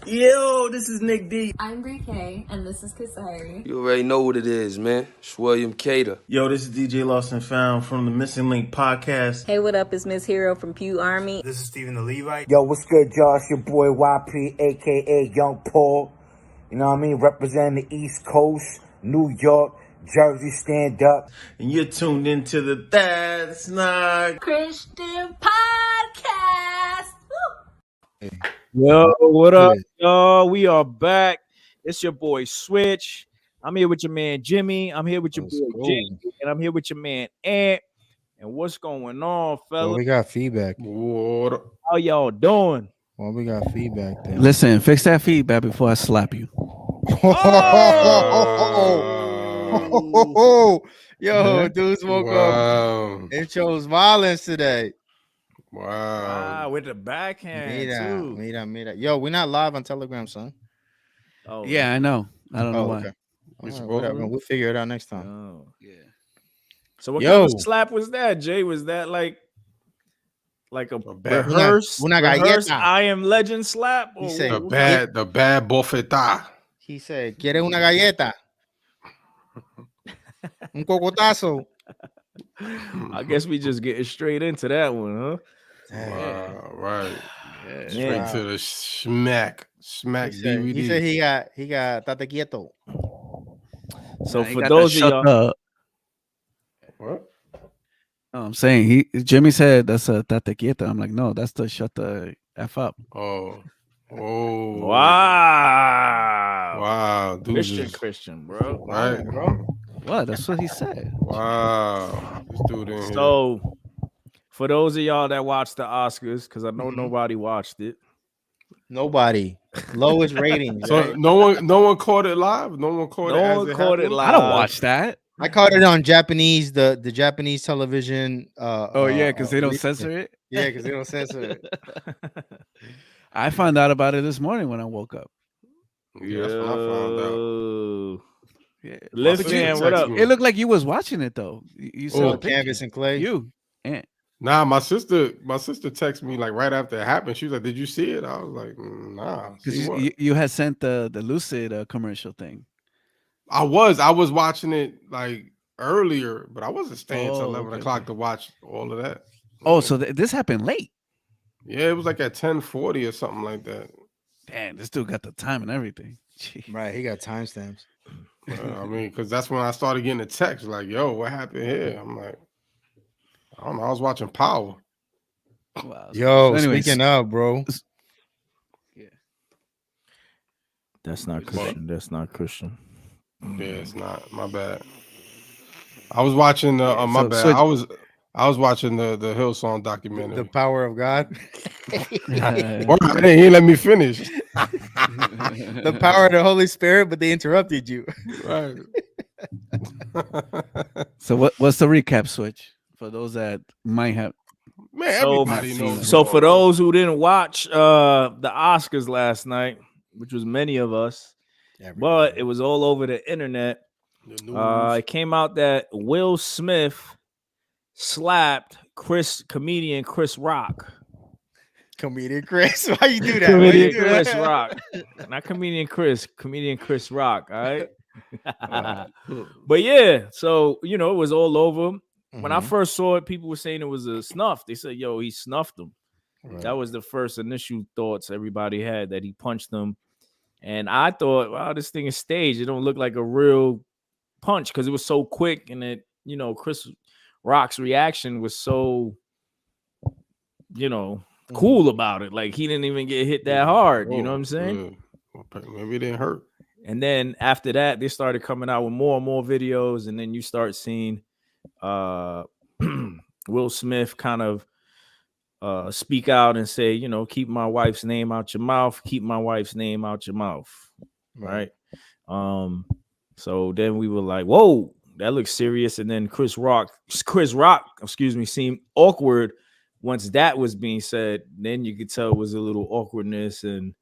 Yo, this is Nick D. I'm Breekay, and this is Kasari. You already know what it is, man. It's William Cater. Yo, this is DJ Lost and Found from the Missing Link podcast. Hey, what up? It's Miss Hero from Pew Army. This is Stephen the Levite. Yo, what's good, y'all? It's your boy YP, aka Young Paul. You know what I mean? Representing the East Coast, New York, Jersey, stand up. And you're tuned into the That's Not Christian Podcast. Woo! Yo, what up, y'all? We are back. It's your boy Switch. I'm here with your man Jimmy. I'm here with your boy Jimmy, and I'm here with your man Ant. And what's going on, fellas? Well, we got feedback. What? How y'all doing? Well, we got feedback then. Listen, fix that feedback before I slap you. Yo, dudes woke up and chose violence today. Wow. With the backhand too. Mira. Yo, we're not live on Telegram, son. Oh Yeah, I know. I don't know why. Okay. Right, whatever. We'll figure it out next time. Oh. Yeah. So what kind of slap was that, Jay? Was that like a rehearse I Am Legend slap? He said the bad bofetada. He said, ¿Quieres una galleta? Un cocotazo. I guess we just getting straight into that one, huh? Wow, right. Yeah. Straight to the smack DVD. He said he got tate quieto. So for those of y'all, what? No, I'm saying Jimmy said that's a tate quieta. I'm like, no, that's the shut the F up. Oh. Wow. Christian, bro. Right, bro. What? That's what he said. Wow. This dude in so for those of y'all that watched the Oscars, because I know nobody watched it. Nobody. Lowest rating. So right? no one caught it live. No one caught it live. I don't watch that. I caught it on Japanese, the Japanese television. Because they don't censor it. Yeah, because they don't censor it. I found out about it this morning when I woke up. Yeah, that's what I found out. Yeah. Listen, what up? It looked like you was watching it though. You saw Canvas and Clay. You. And nah, my sister texted me like right after it happened. She was like, "Did you see it?" I was like, "Nah." Because you had sent the Lucid commercial thing. I was watching it like earlier, but I wasn't staying till 11 o'clock to watch all of that. Oh, so this happened late. Yeah, it was like at 10:40 or something like that. Damn, this dude got the time and everything. Jeez. Right, he got timestamps. I mean, because that's when I started getting a text like, "Yo, what happened here?" I'm like, I don't know. I was watching Power. Wow. Yo, speaking of, bro. Yeah. That's not Christian. Yeah, it's not. My bad. I was watching my bad. I was watching the Hillsong documentary. The Power of God. He didn't let me finish. The power of the Holy Spirit, but they interrupted you. Right. So what's the recap, Switch, for those that might have? Man, everybody knows. So for those who didn't watch the Oscars last night, which was many of us, but it was all over the internet. It came out that Will Smith slapped comedian Chris Rock. Comedian Chris, why you do that? Comedian Chris Rock, not comedian Chris Rock. All right. But yeah, so it was all over. When I first saw it, people were saying it was a snuff. They said, "Yo, he snuffed him." Right. That was the first initial thoughts everybody had, that he punched them. And I thought, wow, this thing is staged. It don't look like a real punch because it was so quick, and it, Chris Rock's reaction was so, cool about it. Like he didn't even get hit that hard. You know what I'm saying? Yeah. Maybe it didn't hurt. And then after that, they started coming out with more and more videos, and then you start seeing Will Smith kind of speak out and say, keep my wife's name out your mouth. Keep my wife's name out your mouth. Right. So then we were like, whoa, that looks serious. And then Chris Rock, seemed awkward once that was being said. Then you could tell it was a little awkwardness, and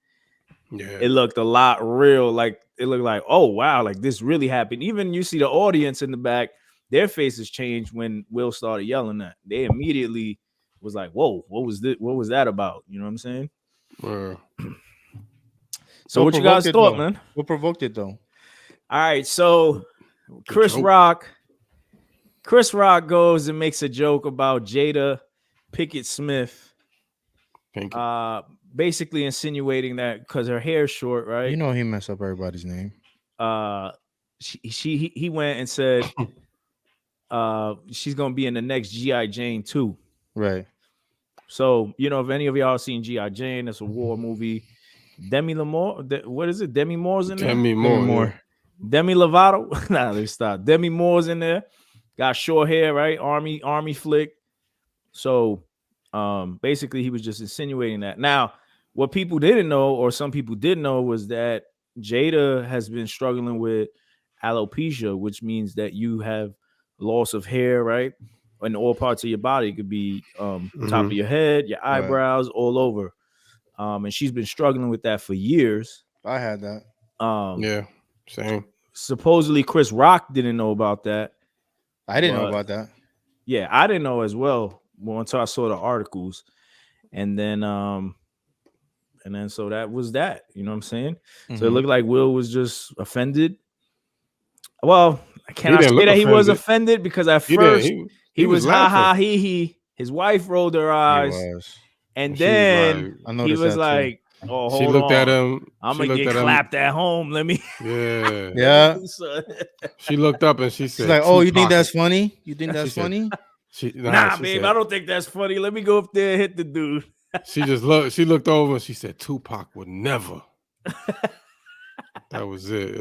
it looked a lot real. Like it looked like, oh wow, like this really happened. Even you see the audience in the back, their faces changed when Will started yelling that. They immediately was like, whoa, what was that about? You know what I'm saying? So what you guys thought, man? What provoked it though? All right, so Chris Rock goes and makes a joke about Jada Pinkett Smith, basically insinuating that because her hair's short, right? You know he messed up everybody's name. He went and said she's gonna be in the next G.I. Jane 2. Right. So, you know, if any of y'all seen G.I. Jane, it's a war movie. Demi Lovato, what is it? Demi Moore's in there? Demi Moore. Demi Lovato. Nah, they stopped. Demi Moore's in there. Got short hair, right? Army flick. So basically he was just insinuating that. Now, what people didn't know, or some people did know, was that Jada has been struggling with alopecia, which means that you have loss of hair, right? In all parts of your body. It could be top of your head, your eyebrows, all over. And she's been struggling with that for years. I had that. Yeah, same. Supposedly Chris Rock didn't know about that. I didn't know about that. Yeah, I didn't know as well until I saw the articles. And then so that was that. You know what I'm saying? So it looked like Will was just offended. Well, I cannot say that he was offended because at first he was ha ha he he. His wife rolled her eyes, and then he was like, "Oh, hold she looked on. at him. I'm gonna get clapped at home. Let me." Yeah, yeah. She looked up and she said, "She's like, oh, you think that's funny? You think that's funny?" Nah, babe, I don't think that's funny. Let me go up there and hit the dude. She just looked. She looked over and she said, "Tupac would never." That was it.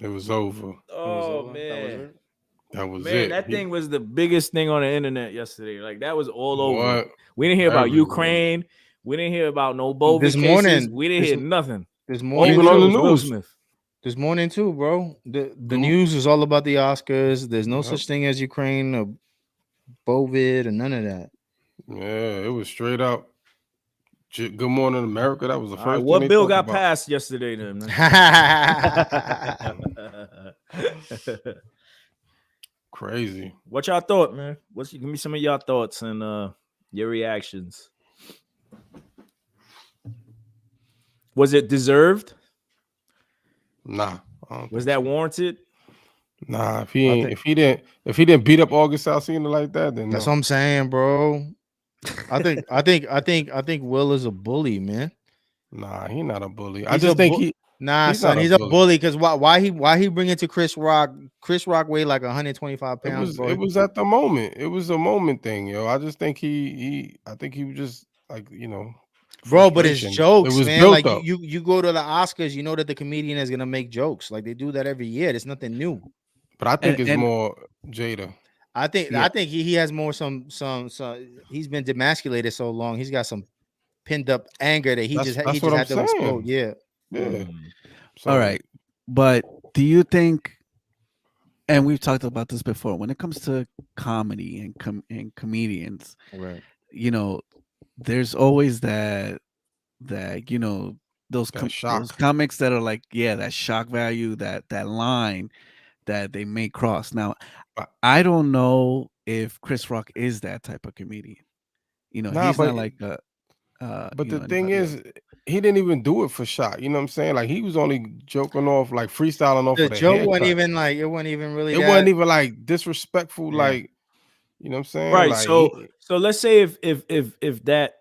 It was over. Oh man. That was Man, it. that thing was the biggest thing on the internet yesterday. Like that was all over. What? We didn't hear about Ukraine. We didn't hear about no Bovi this cases. morning. We didn't hear nothing. This morning, even on the news. This morning too, bro. The news is all about the Oscars. There's no such thing as Ukraine or Bovid or none of that. Yeah, it was straight up. Good Morning America. That was the first. Right, what bill got passed yesterday then? Crazy. What y'all thought, man? Give me some of y'all thoughts and your reactions. Was it deserved? Nah. Was that warranted? Nah. If he didn't beat up August Alsina like that, then that's what I'm saying, bro. I think Will is a bully, man. Nah, he's not a bully. I just think he's a bully because why he bring it to Chris Rock? Chris Rock weighed like 125 pounds. It was at the moment. It was a moment thing, yo. I just think he was just like, you know, bro. But it's jokes, it was man. built Like up. you go to the Oscars, you know that the comedian is gonna make jokes. Like they do that every year. There's nothing new. But I think it's more Jada. I think he has more some he's been demasculated so long. He's got some pinned up anger that he just had to explode. Yeah. All right. But do you think, and we've talked about this before, when it comes to comedy and comedians, right? You know, there's always that you know those comics that are like, yeah, that shock value, that line that they may cross. Now, I don't know if Chris Rock is that type of comedian. You know, he's not like a. But the thing is, he didn't even do it for shock. You know what I'm saying? Like he was only joking off, like freestyling off. The of the joke wasn't even like it wasn't even really. It wasn't even like disrespectful. Yeah. Like, you know what I'm saying? Right. Like, so let's say if that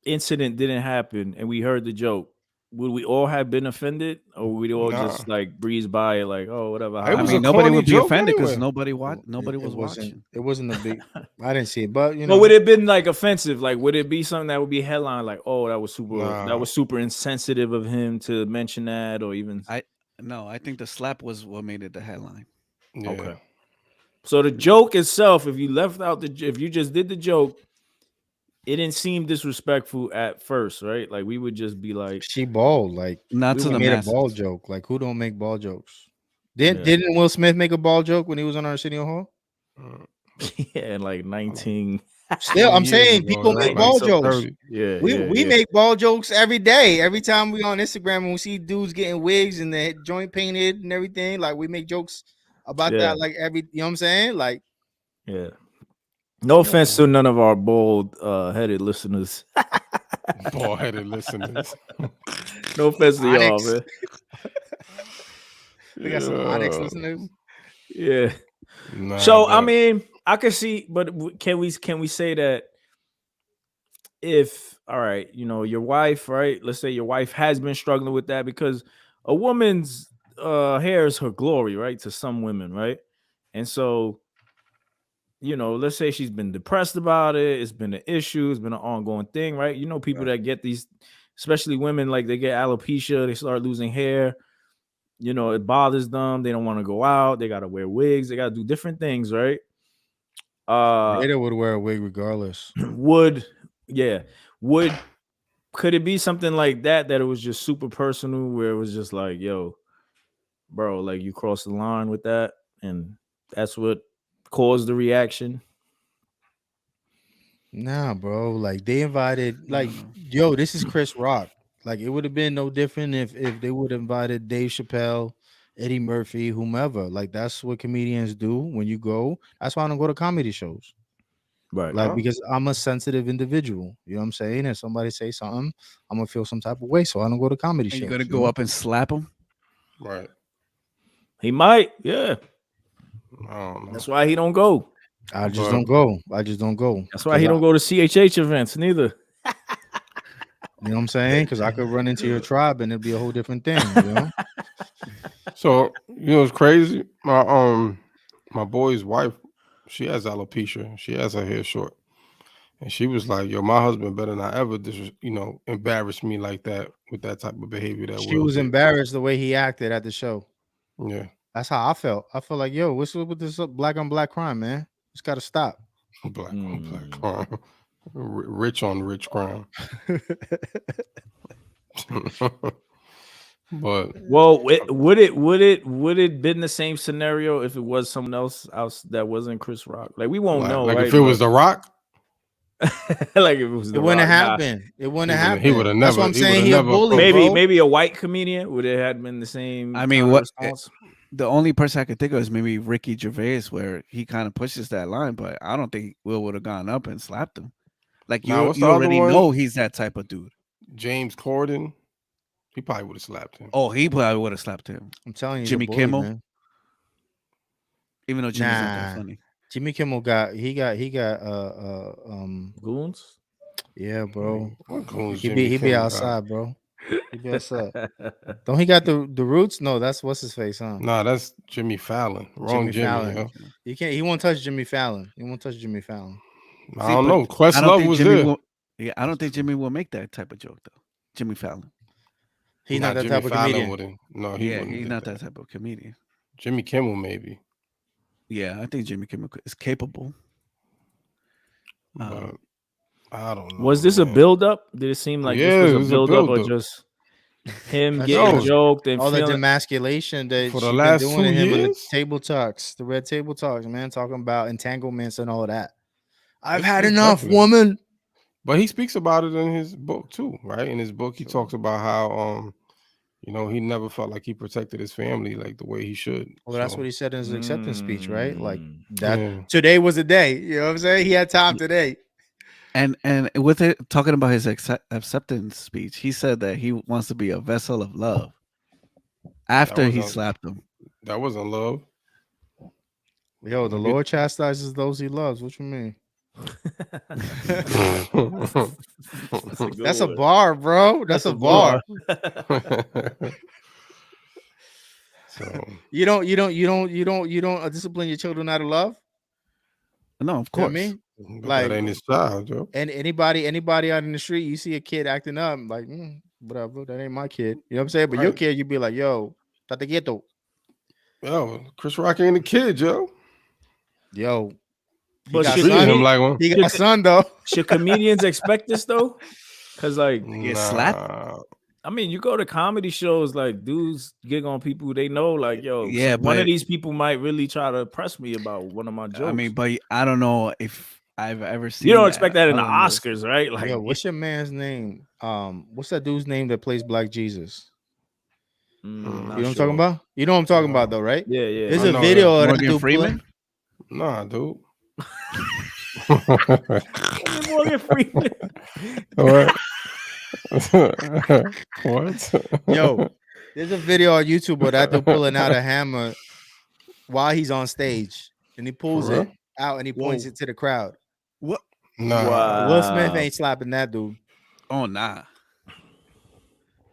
incident didn't happen and we heard the joke, would we all have been offended, or would we all just like breeze by it, like, oh, whatever? I mean, nobody would be offended because nobody was watching. It wasn't a big. I didn't see it, but you know. But would it have been like offensive? Like, would it be something that would be headline, like, oh, that was super insensitive of him to mention that, or even? I think the slap was what made it the headline. Yeah. Okay. So the joke itself, if you left out if you just did the joke, it didn't seem disrespectful at first, right? Like we would just be like, she balled, like not to the made masses. A ball joke. Like who don't make ball jokes? Didn't Will Smith make a ball joke when he was on Arsenio Hall? Yeah, like 19. Still, I'm saying people make ball jokes. Yeah, we make ball jokes every day. Every time we on Instagram and we see dudes getting wigs and their joint painted and everything, like we make jokes about that. Like you know what I'm saying? Like, yeah. No offense to none of our bald headed listeners. Bald-headed listeners. No offense to y'all, man. We got some Onyx listeners. Yeah. Nah, So I mean, I can see, but can we say that if all right, your wife, right? Let's say your wife has been struggling with that because a woman's hair is her glory, right? To some women, right? And so, let's say she's been depressed about it. It's been an issue. It's been an ongoing thing, right? People that get these, especially women, like they get alopecia, they start losing hair. It bothers them. They don't want to go out. They got to wear wigs. They got to do different things, right? Jada would wear a wig regardless. Could it be something like that it was just super personal, where it was just like, yo, bro, like you crossed the line with that, and that's what caused the reaction? Nah, bro. Like they invited, like, yo, this is Chris Rock. Like it would have been no different if they would have invited Dave Chappelle, Eddie Murphy, whomever. Like that's what comedians do when you go. That's why I don't go to comedy shows. Right. Like because I'm a sensitive individual. You know what I'm saying? If somebody say something, I'm gonna feel some type of way. So I don't go to comedy shows. You gotta go up and slap him. Right. He might, yeah. I don't know. That's why he don't go. I just don't go. That's why he don't go to CHH events neither. You know what I'm saying? Because I could run into your tribe and it'd be a whole different thing. So it's crazy. My boy's wife, she has alopecia. She has her hair short, and she was like, "Yo, my husband better not ever embarrass me like that with that type of behavior." That she was embarrassed the way he acted at the show. Yeah, that's how I felt. I felt like, yo, what's with this black on black crime, man? It's got to stop. Black on black crime, rich on rich crime. But would it been the same scenario if it was someone else that wasn't Chris Rock? Like we won't know. Like right? if it was The Rock. Like if it was The It wouldn't Rock, have happened. It wouldn't have happened. He would have never. That's what I'm saying. He a bully. Maybe a white comedian would have had been the same. I mean, the only person I could think of is maybe Ricky Gervais, where he kind of pushes that line, but I don't think Will would have gone up and slapped him. Like you already know he's that type of dude. James Corden, he probably would have slapped him. Oh, he probably would have slapped him. I'm telling you, Jimmy bully, Kimmel, man. Even though Jimmy's not that funny. Jimmy Kimmel got goons. Yeah, bro. Goons, he be outside, bro. He be outside. Don't he got the roots? No, that's what's his face, huh? Nah, that's Jimmy Fallon. Wrong Jimmy. Fallon. Yo. You can't. He won't touch Jimmy Fallon. He won't touch Jimmy Fallon. I don't know. Questlove was there. I don't think Jimmy will make that type of joke though. Jimmy Fallon. He's not that Jimmy type of Fallon comedian. No, he's not that type of comedian. Jimmy Kimmel maybe. Yeah, I think Jimmy Kimmel is capable. I don't know. Was this a build up? Did it seem like this was a build up or just him getting joked and all the demasculation that for the last doing 2 him years? in the table talks, the red table talks, man, talking about entanglements and all of that. I've had enough, woman. But he speaks about it in his book too, right? In his book, he talks about how he never felt like he protected his family like the way he should. Well, that's what he said in his acceptance speech, right? Like that today was a day. You know what I'm saying? He had time today. And with it talking about his acceptance speech, he said that he wants to be a vessel of love. After he slapped him. That wasn't love. Yo, the Lord chastises those he loves. What you mean? That's a bar, bro. That's a bar. So you don't discipline your children out of love? No, of course. You know what I mean? Like that ain't his child, Joe. And anybody out in the street, you see a kid acting up, like whatever, that ain't my kid. You know what I'm saying? But your kid, you'd be like, yo, tate quieto. Yo, Chris Rock ain't a kid, Joe. Yo. But he got a son though. Should comedians expect this though? Because like get slapped. I mean, you go to comedy shows, like dudes gig on people they know, like yo, yeah, one of these people might really try to press me about one of my jokes. I mean, but I don't know if I've ever seen. You don't expect that in the Oscars, right? Like, yo, what's your man's name? What's that dude's name that plays Black Jesus? You know what I'm talking about? You know what I'm talking about, though, right? Yeah, yeah. There's a video of Morgan Freeman. Nah, dude. Morgan Freeman. All right. What? Yo, there's a video on YouTube where that dude pulling out a hammer while he's on stage, and he pulls real? it out and he points Whoa. it to the crowd. What? Nah. Will Smith ain't slapping that dude. Oh, nah.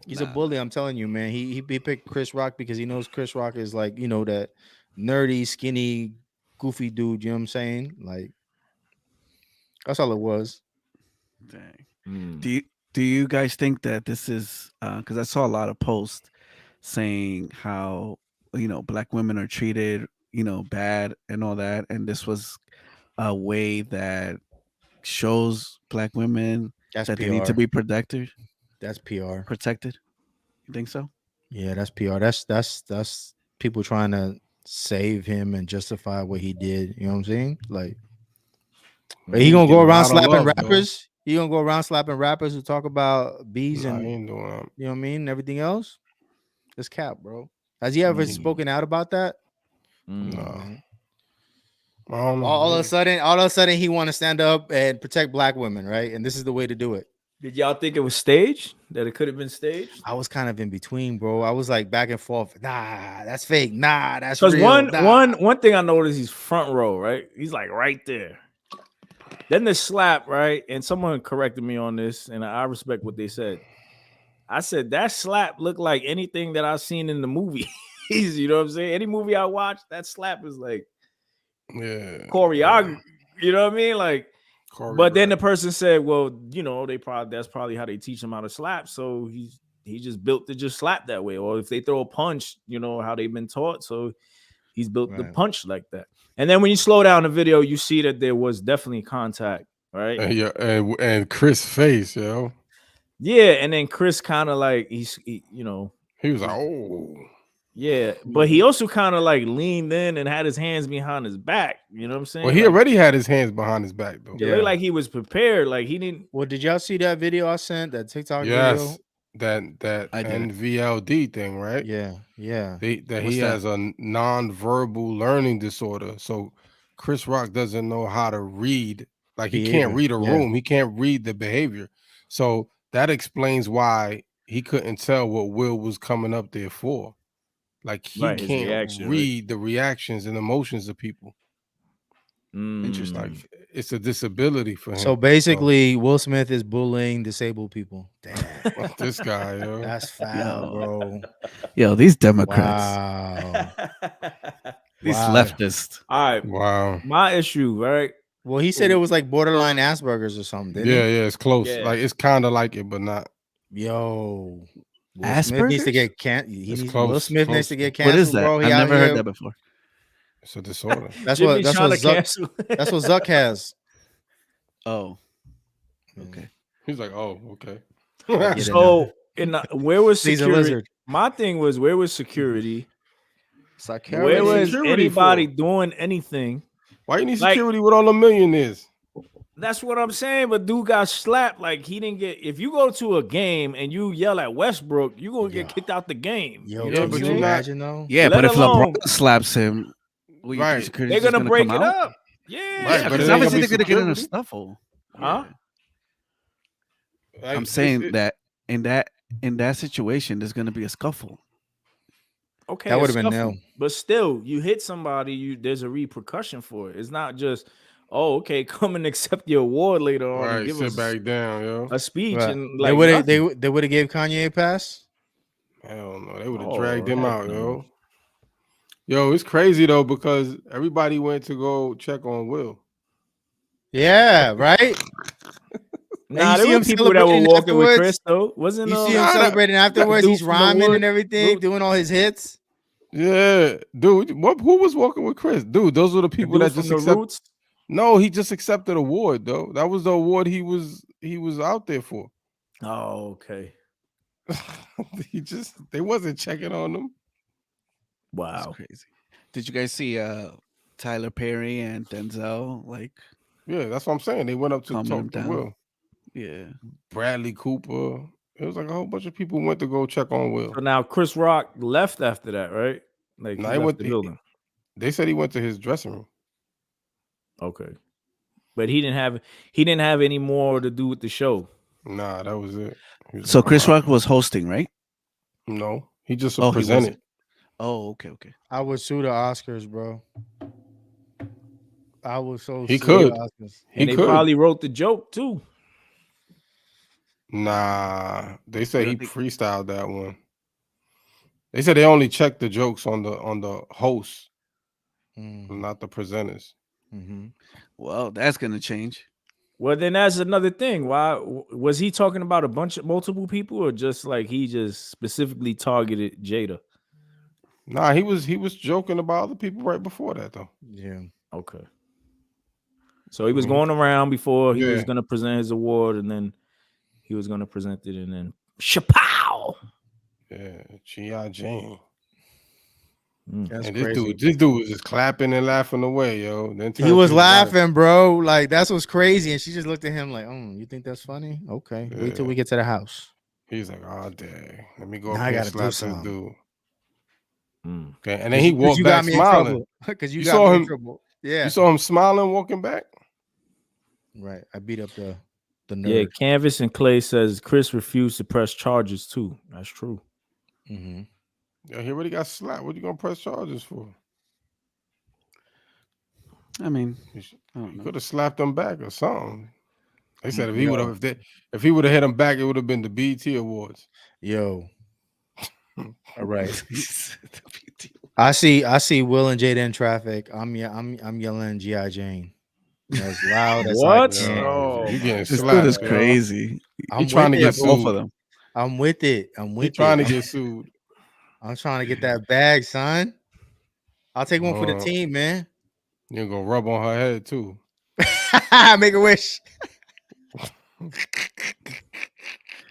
He's a bully. I'm telling you, man. He picked Chris Rock because he knows Chris Rock is like, you know, that nerdy, skinny, goofy dude. You know what I'm saying? Like, that's all it was. Dang. Do you guys think that this is because I saw a lot of posts saying how, you know, black women are treated, you know, bad and all that, and this was a way that shows black women That's that PR. they need to be protected? That's PR. Protected? You think so? Yeah, that's PR. That's people trying to save him and justify what he did. You know what I'm saying? Like, but he gonna go around slapping rappers. He gonna go around slapping rappers who talk about bees and ain't doing that. You know what I mean? And everything else. It's cap, bro. Has he ever spoken out about that? No. I don't know. All of a sudden, he want to stand up and protect black women, right? And this is the way to do it. Did y'all think it was staged? That it could have been staged? I was kind of in between, bro. I was like back and forth. Nah, that's fake. Nah, that's because real. one thing I noticed, he's front row, right? He's like right there. Then the slap, right? And someone corrected me on this, and I respect what they said. I said that slap looked like anything that I've seen in the movie. You know what I'm saying? Any movie I watch, that slap is like choreography. You know what I mean? Like, but then the person said, well, you know, that's probably how they teach him how to slap. So he just built to just slap that way. Or if they throw a punch, you know how they've been taught. So he's built the punch like that. And then when you slow down the video, you see that there was definitely contact, right? And Chris' face, yo. Yeah, and then Chris kind of like he was like, oh. Yeah, but he also kind of like leaned in and had his hands behind his back. You know what I'm saying? Well, he already had his hands behind his back, though. It looked like he was prepared. Like he didn't. Well, did y'all see that video I sent? That TikTok video? That NVLD thing, right? Yeah. He has a non-verbal learning disorder. So Chris Rock doesn't know how to read. Like he can't read a room. He can't read the behavior. So that explains why he couldn't tell what Will was coming up there for. Like he can't read the reactions and emotions of people. Interesting. Like it's a disability for him. So basically, Will Smith is bullying disabled people. Damn. This guy, yo. That's foul, bro. Yo, these Democrats. Wow. These leftists. All right. Wow. My issue, right? Well, he said it was like borderline Asperger's or something. Didn't Yeah, he? it's close. Yeah. Like it's kind of like it, but not. Yo. Will Asperger's? Smith needs to get Will Smith needs to get canceled. What is that? Bro. I've never heard that before. It's a disorder. That's what Zuck has. Oh. Okay. He's like, oh, okay. So where was He's a security? lizard. My thing was, where was security? Security. Where was security anybody for? doing anything? Why you need security with all the millionaires? That's what I'm saying. But dude got slapped. Like he didn't get. If you go to a game and you yell at Westbrook, you're gonna get kicked out the game. Yo, you know can you imagine though? Yeah, Let but if alone- LeBron slaps him, Right. they're gonna break it up. Yeah, Right, but because it ain't obviously gonna they're be gonna get in a security. scuffle. Huh? Like, I'm saying that in that situation, there's gonna be a scuffle. Okay, That a would've been scuffle. nil. But still, you hit somebody, there's a repercussion for it. It's not just, oh, okay, come and accept your award later on and right, give sit us back down, yo. a speech. Right. And They like would have nothing. they would have gave Kanye a pass. Hell no, they would have Oh, dragged him heck out, no. yo. Yo, it's crazy though because everybody went to go check on Will. Yeah, right. Nah, you there see were him people that were celebrating walking with afterwards? Chris though. Wasn't You see him Nah, celebrating afterwards. dude He's from the rhyming wood. and everything, doing all his hits. Yeah, dude. Who was walking with Chris? Dude, those were the people that just from the accepted. Roots. No, he just accepted award though. That was the award he was out there for. Oh, okay. They wasn't checking on him. Wow. That's crazy. Did you guys see Tyler Perry and Denzel? Like, Yeah, that's what I'm saying. They went up to calming him talk to down. Will. Yeah. Bradley Cooper. It was like a whole bunch of people went to go check on Will. So now Chris Rock left after that, right? Like Nah, he he left went the to- building. They said he went to his dressing room. Okay. But he didn't have any more to do with the show. Nah, that was it. So Chris Rock was hosting, right? No, he just He presented. wasn't. Oh, okay. I would sue the Oscars, bro. I would He sue could. the Oscars. And they probably wrote the joke too. Nah, they said he freestyled that one. They said they only checked the jokes on the hosts, not the presenters. Mm-hmm. Well, that's gonna change. Well, then that's another thing. Why was he talking about multiple people, or just like he just specifically targeted Jada? Nah, he was joking about other people right before that though. Yeah. Okay. So he was going around before he was Yeah. going to present his award, and then he was going to present it, and then Chapow. Yeah, G.I. Jane. That's and crazy. this dude was just clapping and laughing away, yo. Then He was laughing, bro. Like that's what's crazy. And she just looked at him like, you think that's funny? Okay. Yeah. Wait till we get to the house. He's like, oh dang. Let me go Now up I here gotta and slap do this something. dude. Okay. And then he walked you back got me smiling. in trouble. Because you saw got me him in trouble. Yeah. You saw him smiling walking back? Right. I beat up the nerd. Yeah, Canvas and Clay says Chris refused to press charges too. That's true. Mm-hmm. Yeah, he already got slapped. What you gonna press charges for? I mean, you could have slapped him back or something. They said if he would have hit him back, it would have been the BET Awards. Yo. All right. I see Will and Jada in traffic. I'm yelling G.I. Jane. As loud as I can. Oh, you getting this slapped? dude is crazy. I'm trying to get both of them. I'm with it. He's trying to get sued. I'm trying to get that bag, son. I'll take one for the team, man. You're gonna rub on her head too. Make a wish.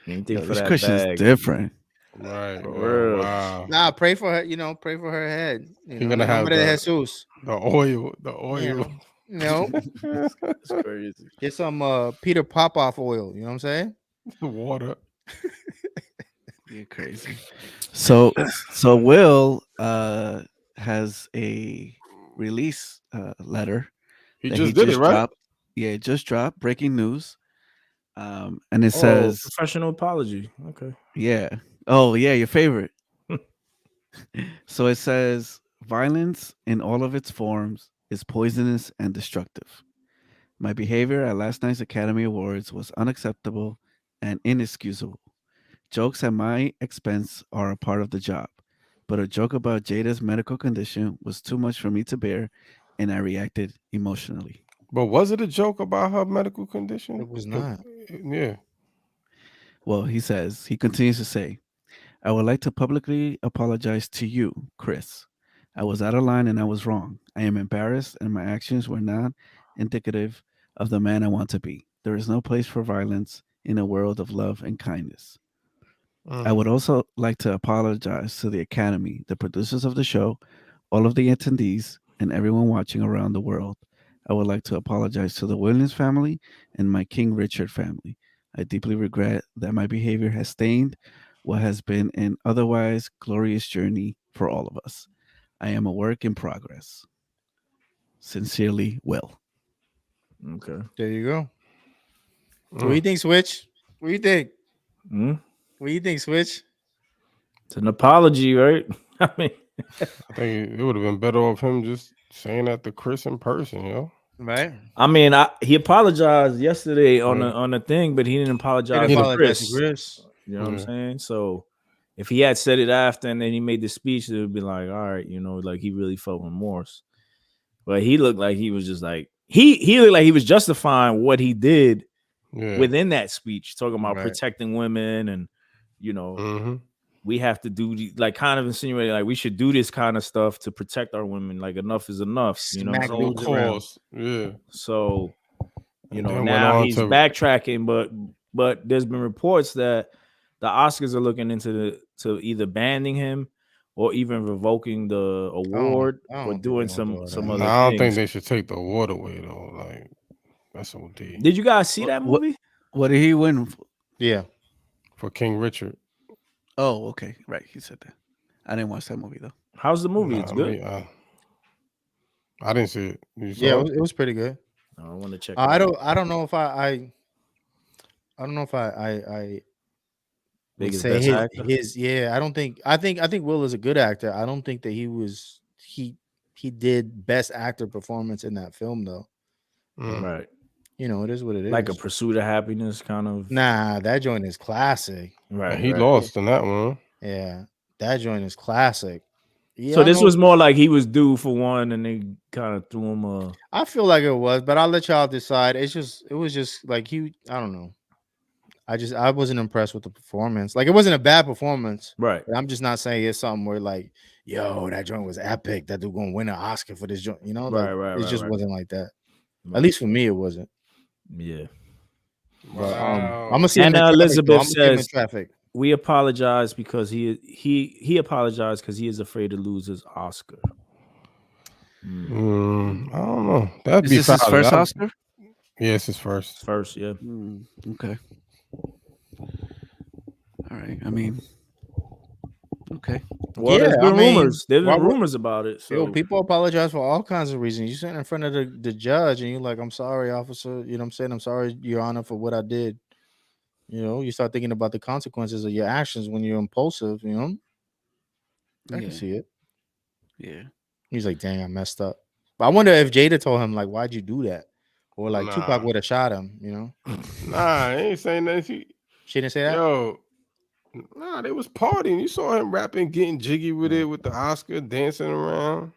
This Christian's different. Right. Wow. Nah, pray for her, pray for her head. You're gonna have the oil. It's crazy. Get some Peter Popoff oil, you know what I'm saying? The water. You're crazy. So Will has a release letter. He just did it, right? Dropped. Yeah, it just dropped. Breaking news. And it says professional apology. Okay. Yeah. Oh, yeah, your favorite. So it says violence in all of its forms is poisonous and destructive. My behavior at last night's Academy Awards was unacceptable and inexcusable. Jokes at my expense are a part of the job, but a joke about Jada's medical condition was too much for me to bear, and I reacted emotionally. But was it a joke about her medical condition? It was not. Yeah. Well, he continues to say, I would like to publicly apologize to you, Chris. I was out of line and I was wrong. I am embarrassed and my actions were not indicative of the man I want to be. There is no place for violence in a world of love and kindness. I would also like to apologize to the Academy, the producers of the show, all of the attendees, and everyone watching around the world. I would like to apologize to the Williams family and my King Richard family. I deeply regret that my behavior has stained what has been an otherwise glorious journey for all of us. I am a work in progress. Sincerely, Will. Okay. There you go. What do you think, Switch? What do you think? What do you think, Switch? It's an apology, right? I mean, I think it would have been better off him just saying that to Chris in person, Right. I mean, he apologized yesterday on the thing, but he didn't apologize to Chris. You know what I'm saying? So if he had said it after and then he made the speech, it would be like, all right, like he really felt remorse. But he looked like he was just like he looked like he was justifying what he did within that speech, talking about protecting women and we have to do like kind of insinuating like we should do this kind of stuff to protect our women. Like enough is enough. Cause. Yeah. So now he's backtracking, but there's been reports that the Oscars are looking into either banning him or even revoking the award or doing some other things. I don't think they should take the award away though. Like that's OD. Did you guys see that movie? What did he win? Yeah, for King Richard. Oh, okay, right. He said that. I didn't watch that movie though. How's the movie? It's good. I didn't see it. It was pretty good. I want to check. I don't know if I don't know if I Biggest say best actor. I think Will is a good actor. I don't think that he did best actor performance in that film though. Right. You know, it is what it is. Like A Pursuit of Happiness kind of. Nah, that joint is classic. Right. He lost in that one. Yeah, that joint is classic. Yeah, So this was more like he was due for one, and they kind of threw him a. I feel like it was, but I'll let y'all decide. It was just like I don't know. I wasn't impressed with the performance. Like it wasn't a bad performance, right? But I'm just not saying it's something where like, yo, that joint was epic. That dude gonna win an Oscar for this joint. You know, like, it just wasn't like that. Right. At least for me, it wasn't. Yeah. But I'm gonna see. And Elizabeth says, traffic. We apologize because he apologized because he is afraid to lose his Oscar. I don't know. That'd be his first Oscar. Yeah, it's his first. First, yeah. Okay. All right. I mean, okay. Well, there's been rumors. There's been rumors about it. So people apologize for all kinds of reasons. You sit in front of the judge and you're like, "I'm sorry, officer." You know what I'm saying? "I'm sorry, Your Honor, for what I did." You know, you start thinking about the consequences of your actions when you're impulsive. You know, I can see it. Yeah. He's like, "Dang, I messed up." But I wonder if Jada told him like, "Why'd you do that?" Or like Tupac would have shot him. You know? Nah, he ain't saying that. She didn't say that. Yo. Nah, they was partying. You saw him rapping, getting jiggy with it, with the Oscar, dancing around.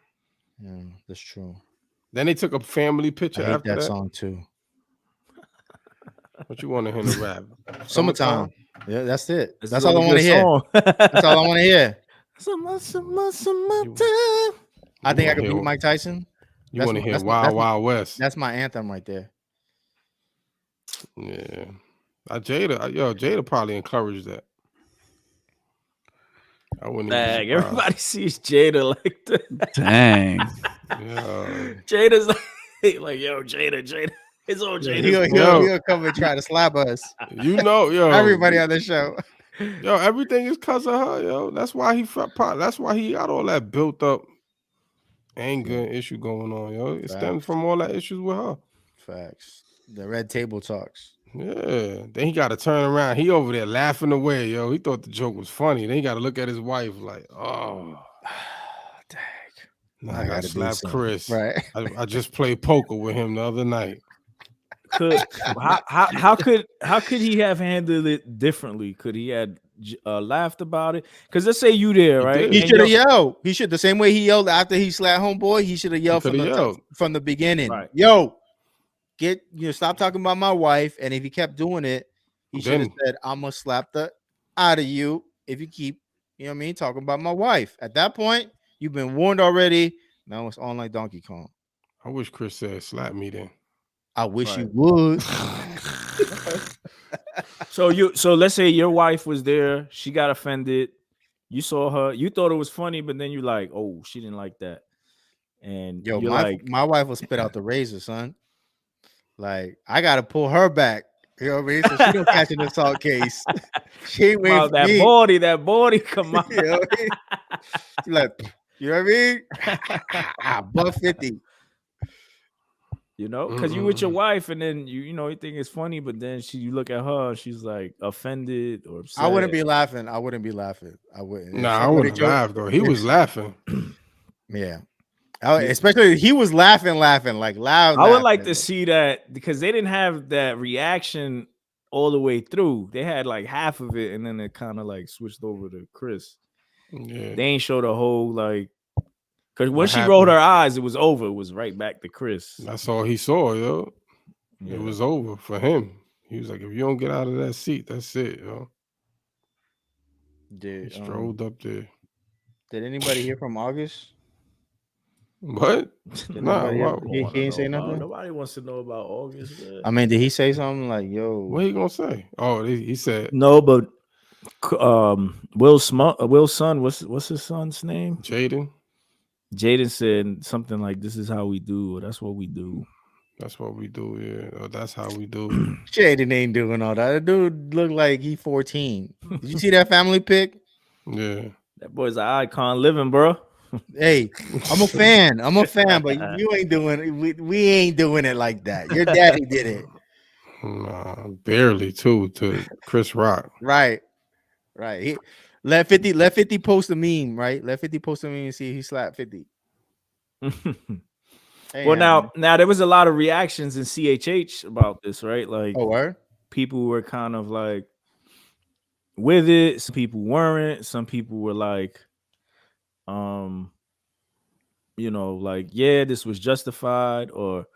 Yeah, that's true. Then they took a family picture I hate after that song too. What you want to hear to rap? Summertime. Yeah, that's it. That's all I want to hear. That's all I want to hear. Summertime. I think I could beat Mike Tyson. You want to hear Wild West? That's my anthem right there. Yeah. Jada probably encouraged that. I wouldn't. Dang, everybody sees Jada like that. Dang. Yeah. Jada's like, yo, Jada. It's all Jada. He'll come and try to slap us. You know, yo. Everybody on the show. Yo, everything is because of her, yo. That's why he got all that built up anger and issue going on, yo. It stems from all that issues with her. Facts. The red table talks. Yeah. Then he got to turn around. He over there laughing away, yo. He thought the joke was funny. Then he got to look at his wife like, oh. Dang. Nah, I got to slap Chris. Right. I just played poker with him the other night. How could he have handled it differently? Could he had laughed about it? Because let's say you there, right? He should have yelled. He should the same way he yelled after he slapped homeboy. He should have yelled from the beginning. Right. Yo, stop talking about my wife. And if he kept doing it, he should have said, "I'm gonna slap the out of you if you keep, talking about my wife." At that point, you've been warned already. Now it's on like Donkey Kong. I wish Chris said, "Slap me then." I wish you would. So let's say your wife was there, she got offended, you saw her, you thought it was funny, but then you're like, oh, she didn't like that. And my wife will spit out the razor, son. Like, I gotta pull her back. You know what I mean? So she don't catch an assault case. She ain't waiting for me. That body come out. You know what I mean? She's like, you know what I mean? Buck 50. You know, because you with your wife, and then you think it's funny, but then you look at her, she's like offended or upset. I wouldn't be laughing. I wouldn't. Nah, I wouldn't laugh though. He was laughing. Yeah. Especially he was laughing like loud. I would like to see that because they didn't have that reaction all the way through. They had like half of it, and then it kind of like switched over to Chris. Yeah. They ain't show the whole like. Because when she rolled her eyes, it was over. It was right back to Chris. That's all he saw, yo. Yeah. It was over for him. He was like, if you don't get out of that seat, that's it, yo. He strolled up there. Did anybody hear from August? What? He ain't say nothing? Nobody wants to know about August. Man. I mean, did he say something like, yo? What he gonna say? Oh, he said. No, but Will's son, what's his son's name? Jaden said something like, "This is how we do. Or that's what we do. That's what we do. Yeah, or that's how we do." Jaden ain't doing all that. That dude looked like he 14. Did you see that family pic? Yeah, that boy's an icon living, bro. Hey, I'm a fan, but you ain't doing it. We ain't doing it like that. Your daddy did it. Nah, barely to Chris Rock. Right. Right. Let 50 post a meme, right? Let 50 post a meme and see if he slapped 50. Well, now there was a lot of reactions in CHH about this, right? Like, people were kind of like with it. Some people weren't. Some people were like, like, yeah, this was justified, or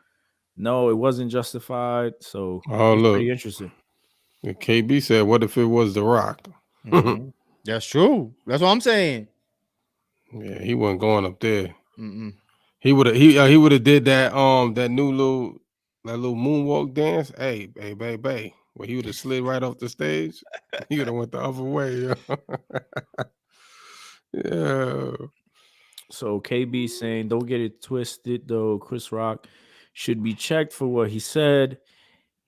no, it wasn't justified. So it's look, pretty interesting. KB said, "What if it was The Rock?" Mm-hmm. That's true. That's what I'm saying. Yeah, he wasn't going up there. He would have did that that little moonwalk dance. Hey, babe. Well, he would have slid right off the stage. He would have went the other way. Yeah. So KB saying, don't get it twisted though. Chris Rock should be checked for what he said.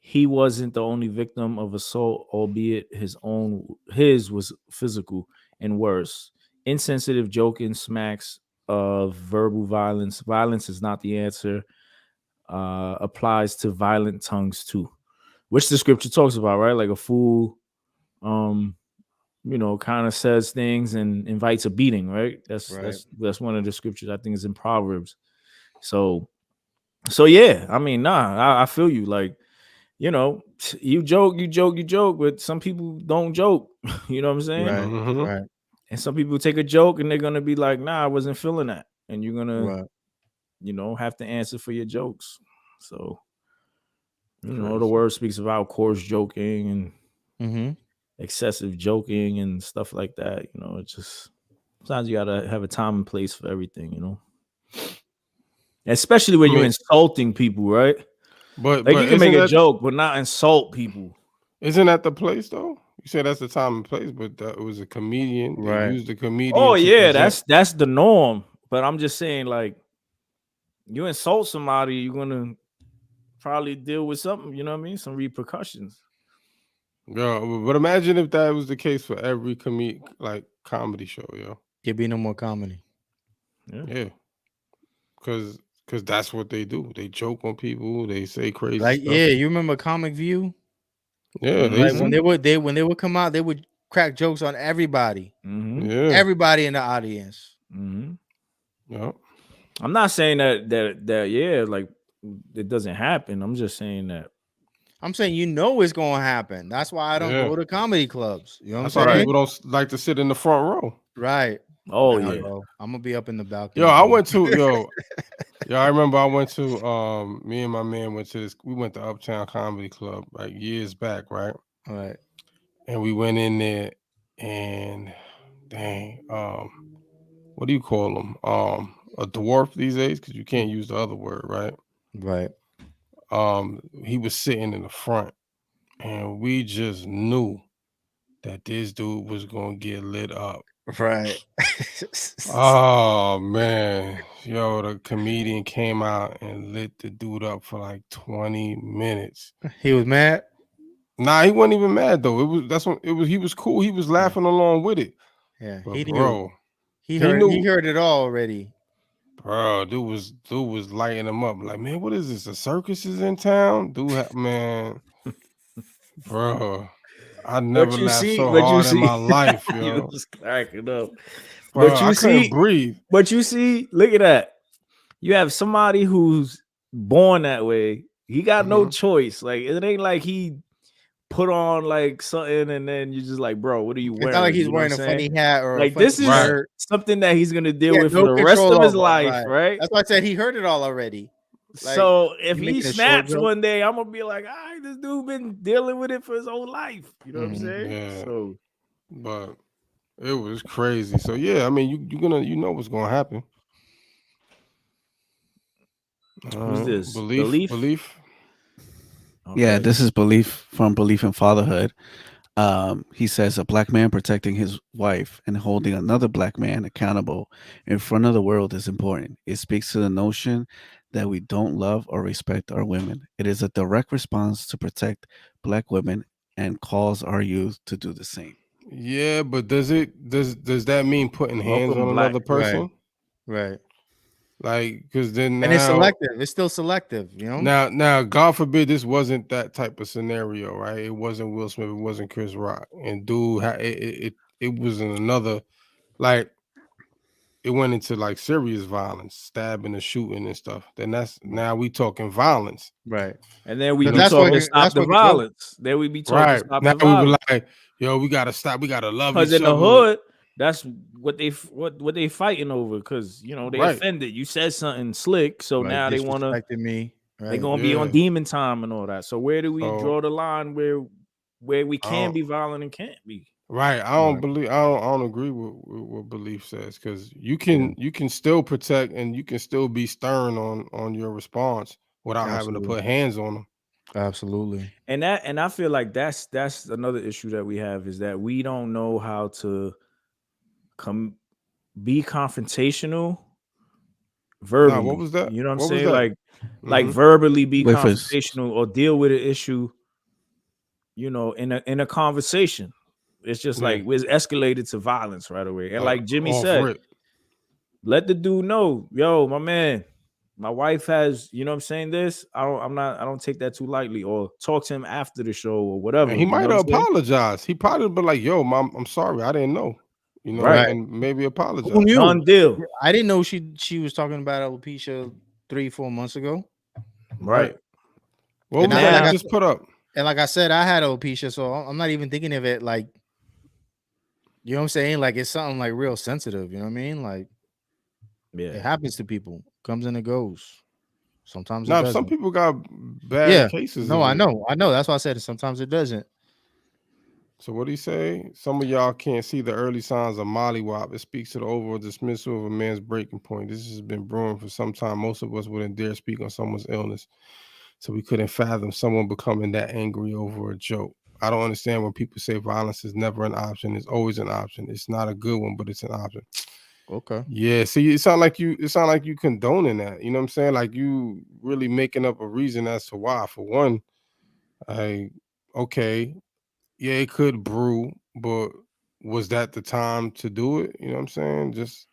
He wasn't the only victim of assault, albeit his was physical and worse. Insensitive joking smacks of verbal violence. Violence is not the answer. Applies to violent tongues too, which the scripture talks about, right? Like a fool, kind of says things and invites a beating, right? That's one of the scriptures I think is in Proverbs. So yeah, I mean, I feel you. Like, you joke, but some people don't joke. You know what I'm saying? Right. Mm-hmm. Right. And some people take a joke and they're gonna be like, nah, I wasn't feeling that. And you're gonna, have to answer for your jokes. So, the word speaks about coarse joking and excessive joking and stuff like that. It's just sometimes you gotta have a time and place for everything, especially when you're insulting people, right? But you can make a joke, but not insult people. Isn't that the place though? You said that's the time and place, but it was a comedian. They used the comedian. Oh yeah, that's the norm. But I'm just saying, like, you insult somebody, you're gonna probably deal with something. You know what I mean? Some repercussions. Yeah, but imagine if that was the case for every comedy show, yo. There'd be no more comedy. Yeah. Because that's what they do. They joke on people. They say crazy stuff. Yeah, you remember Comic View? Yeah, when they would come out, they would crack jokes on everybody. Yeah, everybody in the audience. Yeah. I'm not saying that yeah, like it doesn't happen. I'm just saying that. I'm saying it's gonna happen. That's why I don't go to comedy clubs. You know what I'm saying? Why people don't like to sit in the front row. Right. Oh yeah. Bro. I'm gonna be up in the balcony. I went to I remember I went to me and my man went to this. We went to Uptown Comedy Club like years back, right? All right. And we went in there and what do you call them? A dwarf these days, because you can't use the other word, right? Right. He was sitting in the front, and we just knew that this dude was gonna get lit up. Right. Oh man, the comedian came out and lit the dude up for like 20 minutes. He was mad? Nah, he wasn't even mad though. He was cool. He was laughing along with it. Yeah, but he bro, he heard it all already. Bro, dude was lighting him up. Like, man, what is this? A circus is in town? Man. Bro, I never laughed so hard in my life, yo. You was cracking up. Bro, but I couldn't breathe. But you see, look at that. You have somebody who's born that way. He got no choice. Like, it ain't like he put on like something and then you're just like, bro, what are you wearing? It's not like he's wearing a funny hat or like this is something that he's gonna deal with for the rest of his life, right? That's why I said he heard it all already. Like, so if he snaps one day, I'm gonna be like, all right, this dude been dealing with it for his whole life. You know what I'm saying? Yeah. So, but it was crazy. So yeah, I mean, you're gonna what's gonna happen. Who's this? Beleaf? Okay. Yeah, this is Beleaf from Beleaf in Fatherhood. He says a black man protecting his wife and holding another black man accountable in front of the world is important. It speaks to the notion that we don't love or respect our women. It is a direct response to protect black women and calls our youth to do the same. Yeah, but does that mean putting hands on another person? Right. Like, because then now, and it's selective. It's still selective, you know. Now, God forbid this wasn't that type of scenario, right? It wasn't Will Smith. It wasn't Chris Rock. And dude, it was in another, like, it went into like serious violence, stabbing and shooting and stuff. Then now we talking violence. Right. And then we be That's talking what- stop that's the what- violence. Then we be talking Right. stop Now the we be violence. like, yo, we gotta stop. We gotta love each Because in the other. hood, that's what they fighting over. Because they Right. offended. You said something slick, so Right, now they want to. disrespected me. They Right. gonna be on Yeah. demon time and all that. So where do we So- draw the line where we can don't- be violent and can't be? Right. I don't believe. I don't agree with what Beleaf says, because you can still protect and you can still be stern on your response without having to Absolutely. put hands on them. Absolutely. And I feel like that's another issue that we have, is that we don't know how to be confrontational verbally. What was that? You know what I'm What was saying? that? Like Mhm. verbally be With his- confrontational or deal with an issue, in a conversation. It's just Yeah. like it's escalated to violence right away. And like Jimmy off said, rip. let the dude know, yo, my man, my wife has, you know what I'm saying, this. I don't take that too lightly, or talk to him after the show or whatever. And he might you know have what I'm saying? apologized. He probably been like, yo, mom, I'm sorry. I didn't know. You know, Right. and maybe apologize. Who knew? Done deal. I didn't know she was talking about alopecia 3-4 months ago. Right. What And was I- that like I I just put up? And like I said, I had alopecia, so I'm not even thinking of it like, you know what I'm saying? Like it's something like real sensitive. You know what I mean? Like it Yeah. happens to people, comes and it goes. Sometimes it Now, doesn't. some people got bad cases. No, of I it. know. That's why I said it. Sometimes it doesn't. So what do you say? Some of y'all can't see the early signs of mollywop. It speaks to the overall dismissal of a man's breaking point. This has been brewing for some time. Most of us wouldn't dare speak on someone's illness, so we couldn't fathom someone becoming that angry over a joke. I don't understand when people say violence is never an option. It's always an option. It's not a good one, but it's an option. Okay. Yeah. See, it sound like you condoning that. You know what I'm saying? Like you really making up a reason as to why. For one, okay. Yeah, it could brew, but was that the time to do it? You know what I'm saying? Just,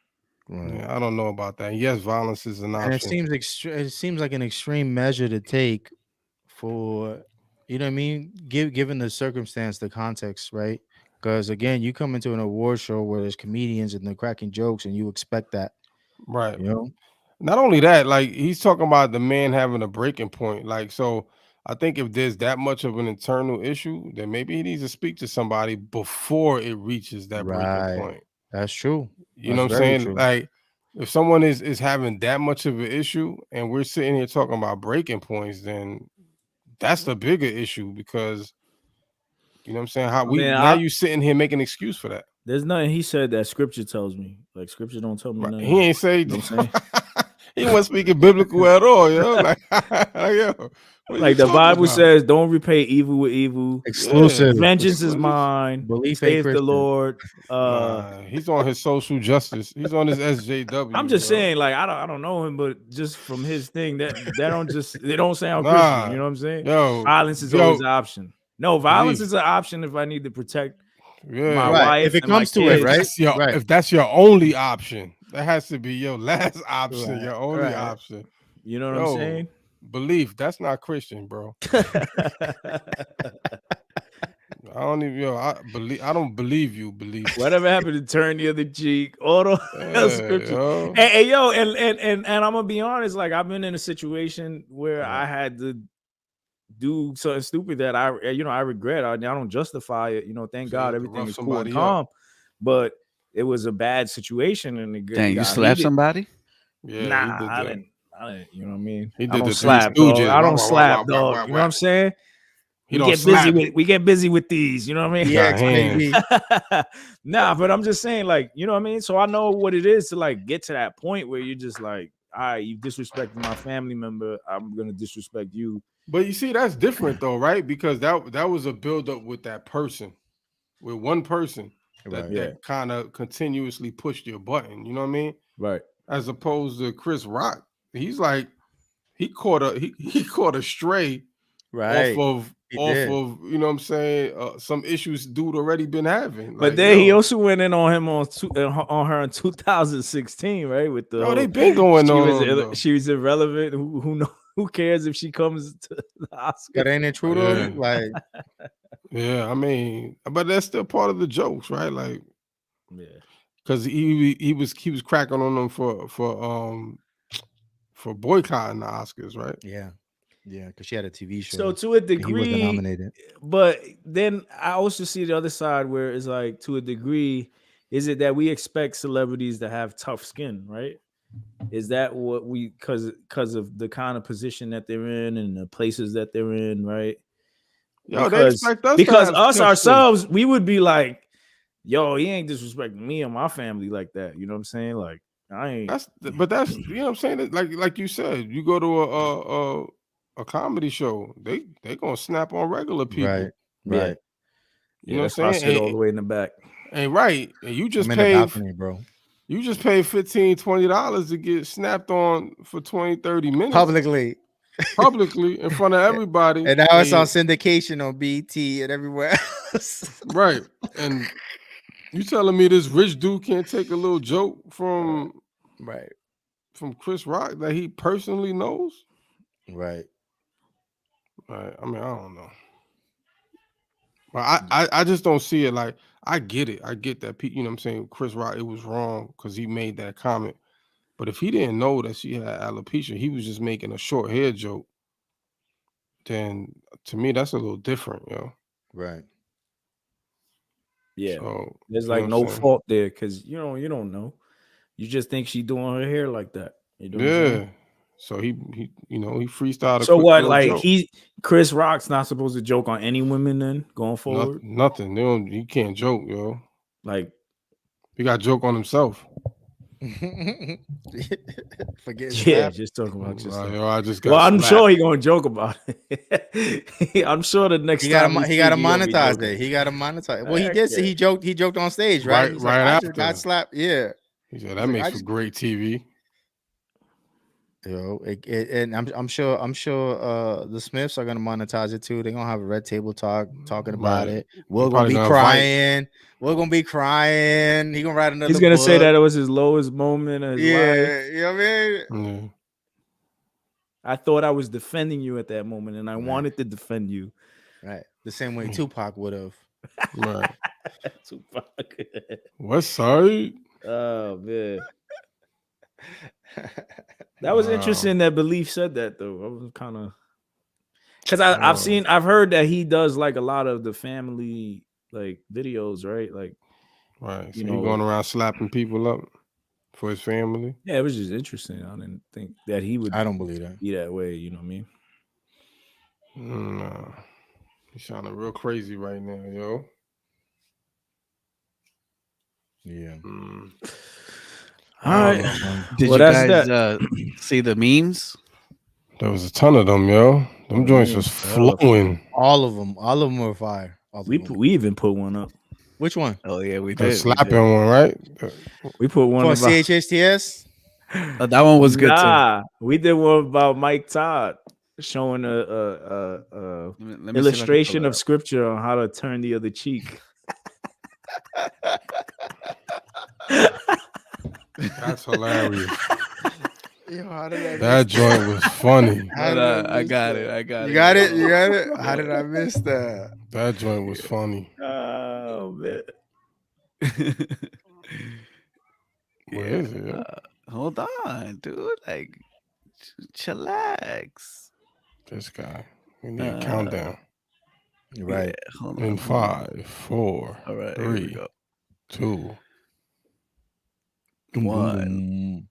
yeah, I don't know about that. Yes, violence is an And option. it seems like an extreme measure to take for, you know what I mean? Given the circumstance, the context, right? Because again, you come into an award show where there's comedians and they're cracking jokes, and you expect that, Right. you know? Not only that, like he's talking about the man having a breaking point. Like, so I think if there's that much of an internal issue, then maybe he needs to speak to somebody before it reaches that breaking point. That's true. You know what I'm saying? Like, if someone is having that much of an issue and we're sitting here talking about breaking points, then that's the bigger issue, because you know what I'm saying? Now you sitting here making an excuse for that. There's nothing he said that scripture tells me. Like scripture don't tell me nothing. He ain't say, you know what I'm saying? he wasn't speaking biblical at all, yo. Like, yo, like the Bible says, don't repay evil with evil. Exclusive. Vengeance is mine. Belief saith the Lord. He's on his social justice. He's on his SJW. I'm just saying, like, I don't know him, but just from his thing, they don't sound Christian. You know what I'm saying? Yo, violence is always an option. No, violence is an option if I need to protect my wife. If it comes to it, right? If that's your only option, that has to be your last option, your only option. You know what I'm saying? Beleaf, that's not Christian, bro. I don't even, I don't believe you, Beleaf. Whatever happened to turn the other cheek? All the scripture. Hey, yo, and I'm gonna be honest, like I've been in a situation where I had to do something stupid that I regret. I don't justify it. You know, thank God everything is cool and calm. But it was a bad situation, and dang, you slapped somebody? Yeah, nah, I didn't. You know what I mean? He did I don't the slap, dog. I don't slap, dog. You know what I'm saying? We get busy with these. You know what I mean? Yeah, nah, but I'm just saying, like, you know what I mean? So I know what it is to like get to that point where you're just like, all right, you disrespected my family member, I'm gonna disrespect you. But you see, that's different though, right? Because that was a buildup with that person, with one person that kind of continuously pushed your button. You know what I mean? Right. As opposed to Chris Rock, he's like he caught a stray, right? Off of you know what I'm saying, some issues dude already been having. But then he also went in on him on her in 2016, right? With the they been going on. She was irrelevant. Who cares if she comes to the Oscar? That ain't it true though? Like, yeah, I mean, but that's still part of the jokes, right? Like, Yeah, because he was cracking on them for boycotting the Oscars, right? Yeah, because she had a TV show. so to a and he wasn't degree, nominated. but then I also see the other side where it's like, to a degree, is it that we expect celebrities to have tough skin, right? Is that what we, because of the kind of position that they're in and the places that they're in, right? Yo, they expect us because to have us tough ourselves, we would be like, yo, he ain't disrespecting me and my family like that. You know what I'm saying? Like, I ain't. That's you know what I'm saying. Like you said, you go to a comedy show, they gonna snap on regular people, Right. You know that's what I'm why I saying? sit all the way in the back. And right, and you just I'm in the paid, balcony, bro. you just paid $15-$20 to get snapped on for 20-30 minutes Publicly in front of everybody, and now it's on syndication on BT and everywhere else. Right, and you telling me this rich dude can't take a little joke from Chris Rock that he personally knows? Right. Right. I mean, I don't know. But I just don't see it. Like, I get it. I get that, you know what I'm saying? Chris Rock, it was wrong because he made that comment. But if he didn't know that she had alopecia, he was just making a short hair joke, then to me, that's a little different, yo. Right. Yeah. So, there's you know like what no I'm saying? fault there because you don't know. You just think she doing her hair like that. You know what I'm Yeah. saying? So he freestyled a So quick what? little Like joke. Chris Rock's not supposed to joke on any women then going forward? Nothing. He can't joke, yo. Like, he got to joke on himself. Forget yeah, just talk about yourself. Yo, I just got well, I'm slapped. sure he gonna joke about it. I'm sure the next he time gotta monetize it. He gotta monetize it. Well, he did say he joked on stage, right? He's right like, after. I just got slapped. Yeah. He said that makes for great TV. Yo, and I'm sure the Smiths are gonna monetize it too. They're gonna have a red table talking about it. We're gonna be crying. We're gonna be crying. He gonna write another. He's gonna book. say that it was his lowest moment of his life. You know what I mean? Yeah. I thought I was defending you at that moment, and I wanted to defend you. Right, the same way Tupac would have. Right. Tupac. West Side. Oh man. That was interesting that Beleaf said that though. I was kind of because I've heard that he does like a lot of the family like videos, right? Like, right. So he going around slapping people up for his family. Yeah, it was just interesting. I didn't think that he would. I don't believe that. Be that way. You know what I mean? No, he's sounding real crazy right now, yo. Yeah. All right. Did you guys see the memes? There was a ton of them, yo. Them joints was flowing. All of them were fire. We even put one up. Which one? Oh yeah, we The did. slapping one, right? We put one for about CHSTS. That one was good too. We did one about Mike Todd showing a illustration of scripture on how to turn the other cheek. That's hilarious. Yo, how did that joint was funny. I got it. You got it? You got it? How did I miss that? That joint was funny. Oh man. Where is it? Hold on, dude. Like, chillax. This guy. We need a countdown. Right. Yeah, hold on. In 5, 4, All right, 3, 2, 1.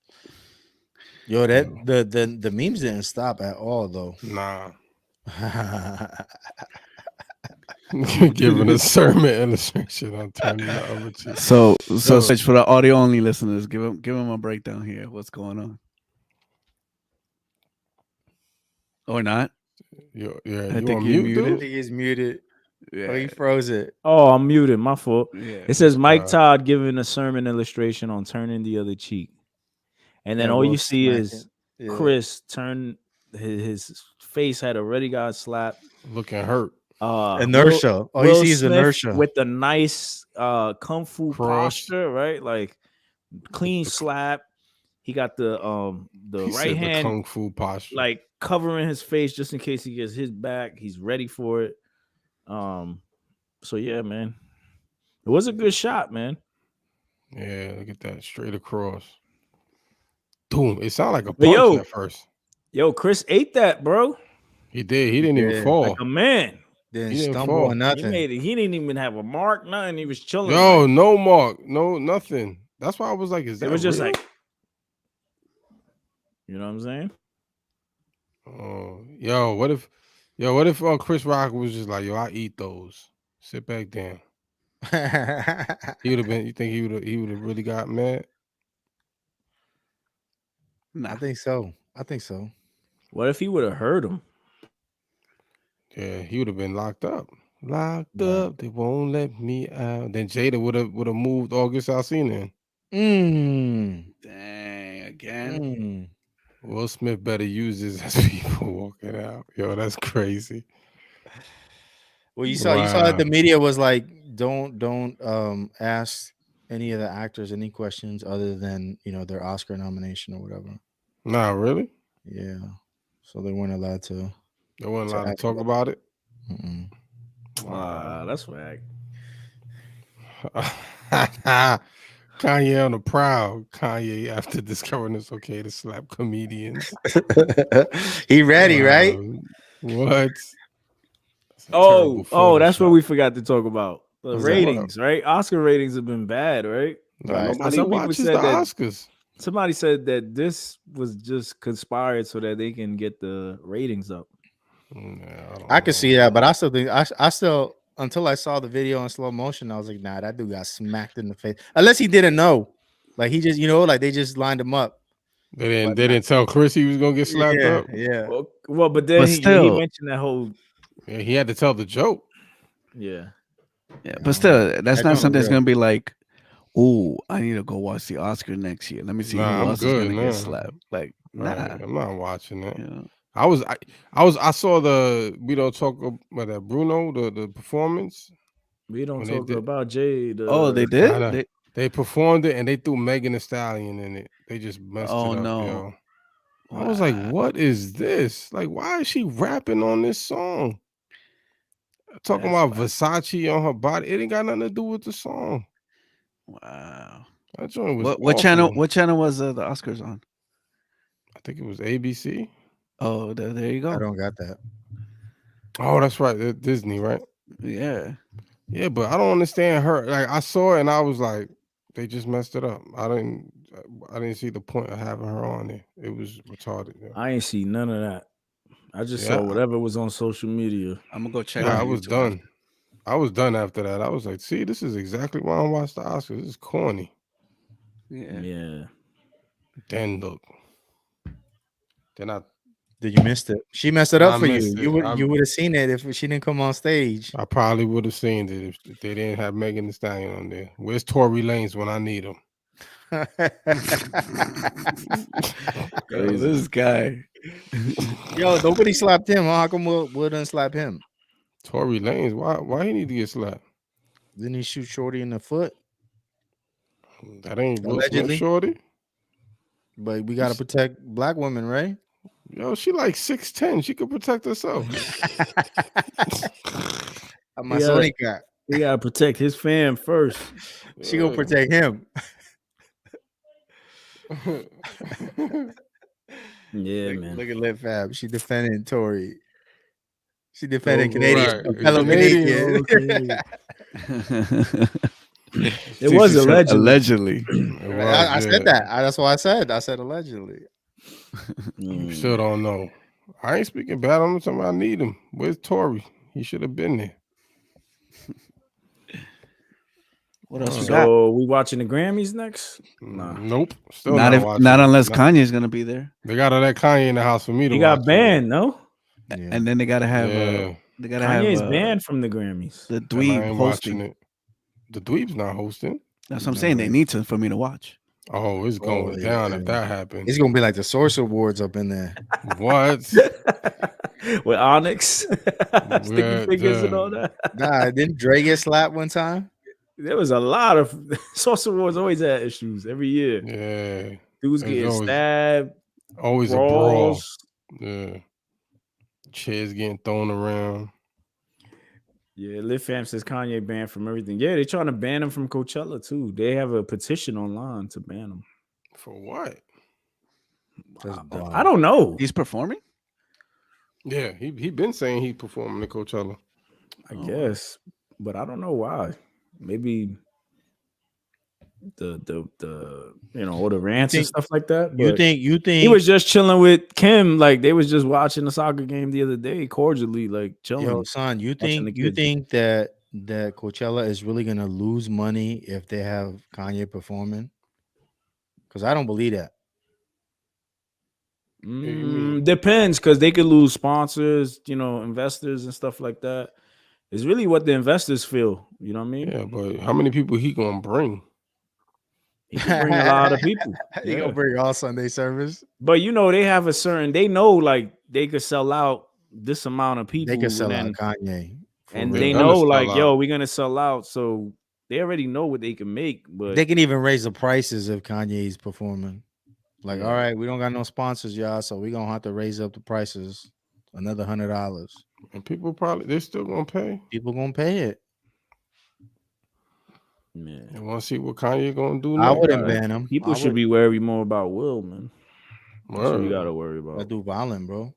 Yo, the memes didn't stop at all though. Nah. Giving a sermon illustration on turning the other cheek. So for the audio only listeners, give them a breakdown here. What's going on? Or not? Yeah, I think you muted. I think he's muted. Yeah. Oh, he froze it. Oh, I'm muted. My fault. Yeah. It says Mike Todd giving a sermon illustration on turning the other cheek, and then all you see is Chris turn his face had already got slapped, looking hurt. Inertia. All you see is inertia with the nice kung fu posture, right? Like clean slap. He got the right hand kung fu posture, like covering his face just in case he gets hit back. He's ready for it. So yeah, man, it was a good shot, man. Yeah, look at that. Straight across. Boom. It sounded like a But punch at first. Yo, Chris ate that, bro. He did. He didn't even fall. Like a man. Didn't He didn't stumble fall. or nothing. He made it. He didn't even have a mark, nothing. He was chilling. Yo, like, no mark. No, nothing. That's why I was like, is that it was just real? like, you know what I'm saying? Oh, what if Chris Rock was just like, yo, I eat those. Sit back down. He would have been. You think he would have really got mad? I think so. What if he would have heard him? Yeah, he would have been locked up. Locked up. They won't let me out. Then Jada would have moved August Alsina in. Dang, again. Will Smith better use this as people walking out. Yo, that's crazy. Well, you saw that the media was like, don't ask any of the actors any questions other than their Oscar nomination or whatever. Nah, really? Yeah. So they weren't allowed to. They weren't allowed to talk about it. Wow, that's whack. Kanye on the prowl. Kanye after discovering it's okay to slap comedians. He ready, right? What? That's what we forgot to talk about. The ratings, right? Oscar ratings have been bad, right? Nobody watches the Oscars. Somebody said that this was just conspired so that they can get the ratings up. I could see that, but I still think I still until I saw the video in slow motion, I was like, nah, that dude got smacked in the face. Unless he didn't know, like he just like they just lined him up. They didn't tell Chris he was gonna get slapped up. Yeah. Well, but then he mentioned that whole. Yeah, he had to tell the joke. Yeah. But still, that's not something that's gonna be like, oh, I need to go watch the Oscar next year. Let me see who else is gonna get slapped. Like, I'm not watching that. Yeah. I saw the We Don't Talk About that Bruno, the performance. We Don't Talk About Jade. Oh, they did? They performed it and they threw Megan Thee Stallion in it. They just messed it up. No. Yo. I was like, what is this? Like, why is she rapping on this song? Talking about Versace on her body. It ain't got nothing to do with the song. Wow. That joint was what channel was the Oscars on? I think it was ABC. Oh, there you go. I don't got that. Oh, that's right. Disney, right? Yeah. Yeah, but I don't understand her. Like, I saw it and I was like, they just messed it up. I didn't see the point of having her on there. It was retarded. Yeah. I ain't see none of that. I just saw whatever was on social media. I'm gonna go check. I was done. I was done after that. I was like, see, this is exactly why I watch the Oscars. This is corny. Yeah. Then look. Did you miss it? She messed it up for you. You would have seen it if she didn't come on stage. I probably would have seen it if they didn't have Megan Thee Stallion on there. Where's Tory Lanez when I need him? This guy. Yo, nobody slapped him. How come Will didn't slap him? Tory Lanez, why he need to get slapped? Didn't he shoot Shorty in the foot? That ain't Will Smith Shorty. But we gotta protect black women, right? Yo, she like 6'10". She could protect herself. He gotta protect his fam first. She gonna protect him. Yeah, man. Look at Lit Fab. She defending Tory. She defended Canadian. Fellow Canadian. It was allegedly. I said that. That's why I said allegedly. You still don't know. I ain't speaking bad on him. Talking about I need him. Where's Tory? He should have been there. What else? So we watching the Grammys next? Nah. Nope. Still not unless Kanye's gonna be there. They gotta let Kanye in the house for me to. He got banned, no? Yeah. And then they gotta have. They gotta Kanye's have. banned from the Grammys. The Dweeb hosting it. The Dweeb's not hosting. That's what I'm saying. They need to for me to watch. Oh, it's going down if that happens. It's gonna be like the Source Awards up in there. What? With Onyx, sticky fingers and all that. Nah, didn't Dre get slapped one time? There was a lot of Source Awards always had issues every year. Yeah, dudes getting stabbed. Always brawls. A brawl. Yeah, chairs getting thrown around. Yeah, Liv Fam says Kanye banned from everything. Yeah, they're trying to ban him from Coachella too. They have a petition online to ban him. For what? I don't know. He's performing? Yeah, he been saying he performing at Coachella. I guess, but I don't know why. Maybe the all the rants and stuff like that. You think he was just chilling with Kim? Like they was just watching the soccer game the other day, cordially, like chilling. Yo, son, you think that Coachella is really gonna lose money if they have Kanye performing? Because I don't believe that. Depends, because they could lose sponsors, investors and stuff like that. It's really what the investors feel. You know what I mean? Yeah, but how many people he gonna bring? He can bring a lot of people. He gonna bring all Sunday service. But they have they know like they could sell out this amount of people. They could sell out Kanye. And they know like, yo, we're gonna sell out. So they already know what they can make, but they can even raise the prices if Kanye's performing. Like, all right, we don't got no sponsors, y'all, so we're gonna have to raise up the prices another $100. And people they're still gonna pay. People gonna pay it. Man, I want to see what Kanye gonna do. I wouldn't ban him. People should be worried more about Will, man. That's what you gotta worry about. That dude violent, bro.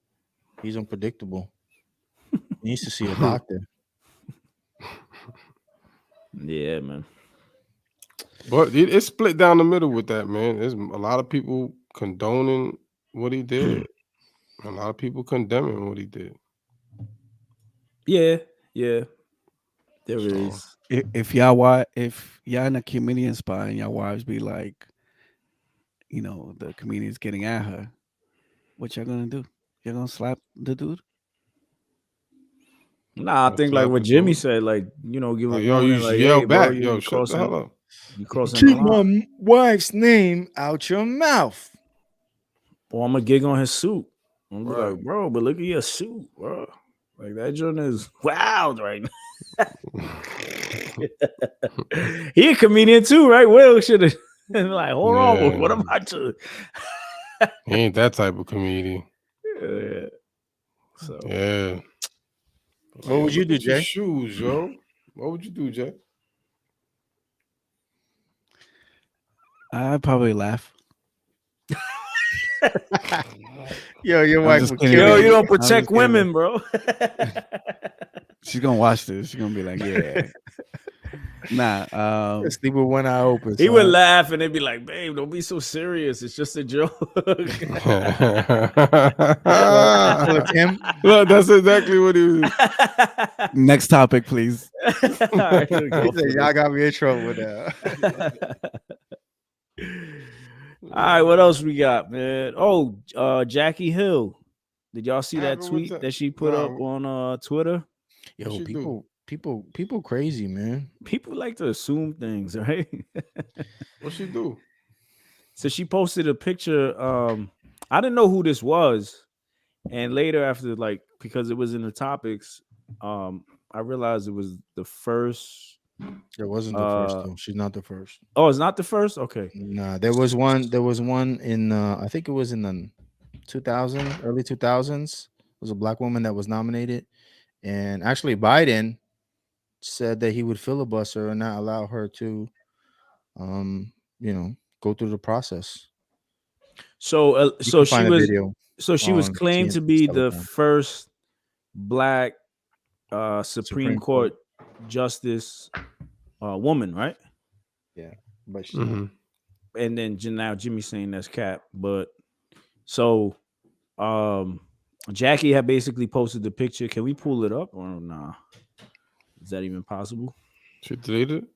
He's unpredictable. He needs to see a doctor. Yeah, man. But it's split down the middle with that, man. There's a lot of people condoning what he did. A lot of people condemning what he did. Yeah. There is. If y'all in a comedian spot and y'all wives be like, the comedian's getting at her, what y'all gonna do? Y'all gonna slap the dude? Nah, I think like what Jimmy said, like, give a yo, you like, yell hey, back, bro, yo, shut the hell up. You crossing Keep the line. my wife's name out your mouth. Or I'm gonna gig on his suit. I'm gonna be like, bro, but look at your suit, bro. Like that joint is wild right now. He a comedian too, right? Will should have like, hold on, what am I doing? He ain't that type of comedian. Yeah. So yeah. What would you do, Jay? Shoes, yo. What would you do, Jay? I'd probably laugh. Yo, your wife would kill you don't protect women, bro. She's gonna watch this. She's gonna be like, yeah. Nah. Sleep with one eye open. He would laugh and they'd be like, babe, don't be so serious. It's just a joke. Look, that's exactly what he was. Next topic, please. Right, y'all got me in trouble with that. All right, what else we got, man? Oh, Jackie Hill. Did y'all see that tweet that she put up on Twitter? Yo, people crazy, man. People like to assume things, right? What she do? So she posted a picture. I didn't know who this was, and later after, like, because it was in the topics, I realized it was the first. It wasn't the first though. She's not the first. Oh, it's not the first? Okay. Nah, there was one in I think it was in the early 2000s. It was a black woman that was nominated. And actually Biden said that he would filibuster and not allow her to go through the process. So she was claimed to be the Telegram. first black Supreme Court justice woman, right? Yeah, but she's Mm-hmm. And then now Jimmy's saying that's cap. But so Jackie had basically posted the picture. Can we pull it up or nah? Is that even possible? She deleted it?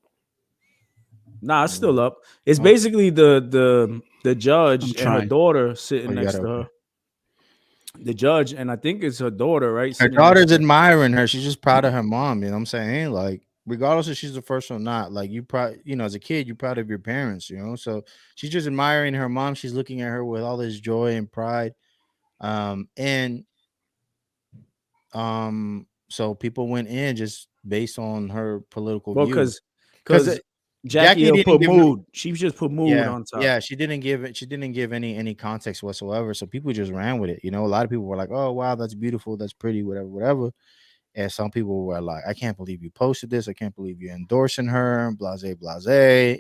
Nah, it's still up. It's basically the judge and her daughter sitting next to her. The judge, and I think it's her daughter, right? Her daughter's admiring her. She's just proud of her mom. You know what I'm saying? Like, regardless if she's the first or not, like you probably, as a kid, you're proud of your parents, So she's just admiring her mom. She's looking at her with all this joy and pride. So people went in just based on her political view. Because Jackie put mood. She just put mood on top. Yeah, she didn't give any context whatsoever. So people just ran with it. A lot of people were like, "Oh wow, that's beautiful, that's pretty, whatever." And some people were like, I can't believe you posted this. I can't believe you're endorsing her, blase, blase.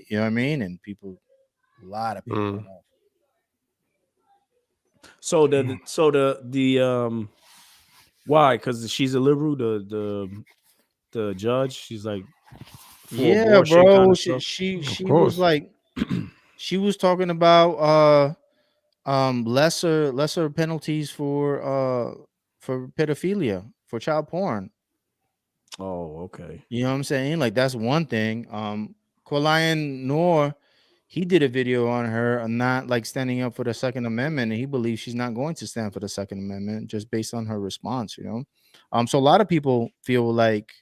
You know what I mean? And people, a lot of people went off. So the why? Because she's a liberal. The judge, she's like for Yeah, abortion bro. kind of She stuff. she was like, she was talking about lesser penalties for pedophilia, for child porn. Oh, okay. You know what I'm saying? Like that's one thing. Qualian Noor, he did a video on her not like standing up for the Second Amendment, and he believes she's not going to stand for the Second Amendment just based on her response, you know. So a lot of people feel like,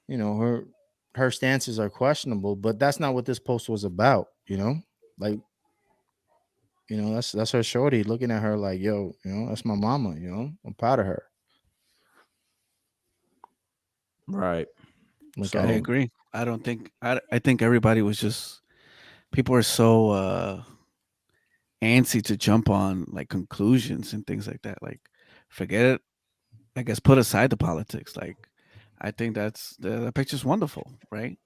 you know, her stances are questionable, but that's not what this post was about, you know. Like, you know, that's her shorty looking at her like, yo, you know, that's my mama, you know, I'm proud of her. Right. Like, I agree. I think everybody was just, people are so antsy to jump on like conclusions and things like that. Like, forget it. I guess put aside the politics. Like, I think the picture's wonderful, right?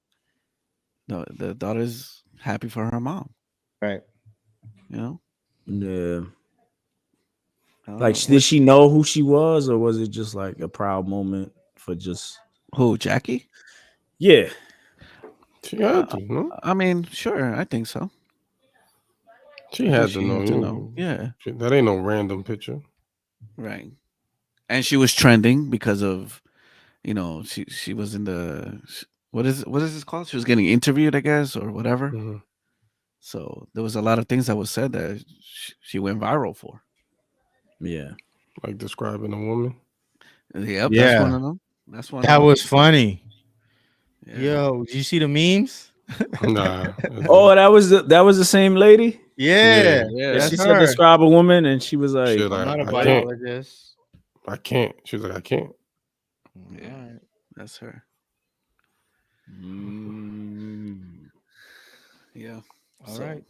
The daughter's happy for her mom, right? You know? Yeah. Like, did she know who she was, or was it just like a proud moment for just who, Jackie? Yeah. She had to, no? I mean, sure, I think so. She had to know. Yeah. That ain't no random picture. Right. And she was trending because of, you know, she was in the, what is this called? She was getting interviewed, I guess, or whatever. Mm-hmm. So there was a lot of things that was said that she went viral for. Yeah. Like describing a woman. Yep, Yeah. that's one of them. That's one. That of them. was funny. Yeah. Yo, did you see the memes? Nah. Oh, that was the same lady? Yeah. Yeah. She said describe a woman, and she was like, I'm not a I biologist. I can't. She was like, I can't. Yeah, right. That's her. Yeah. All right.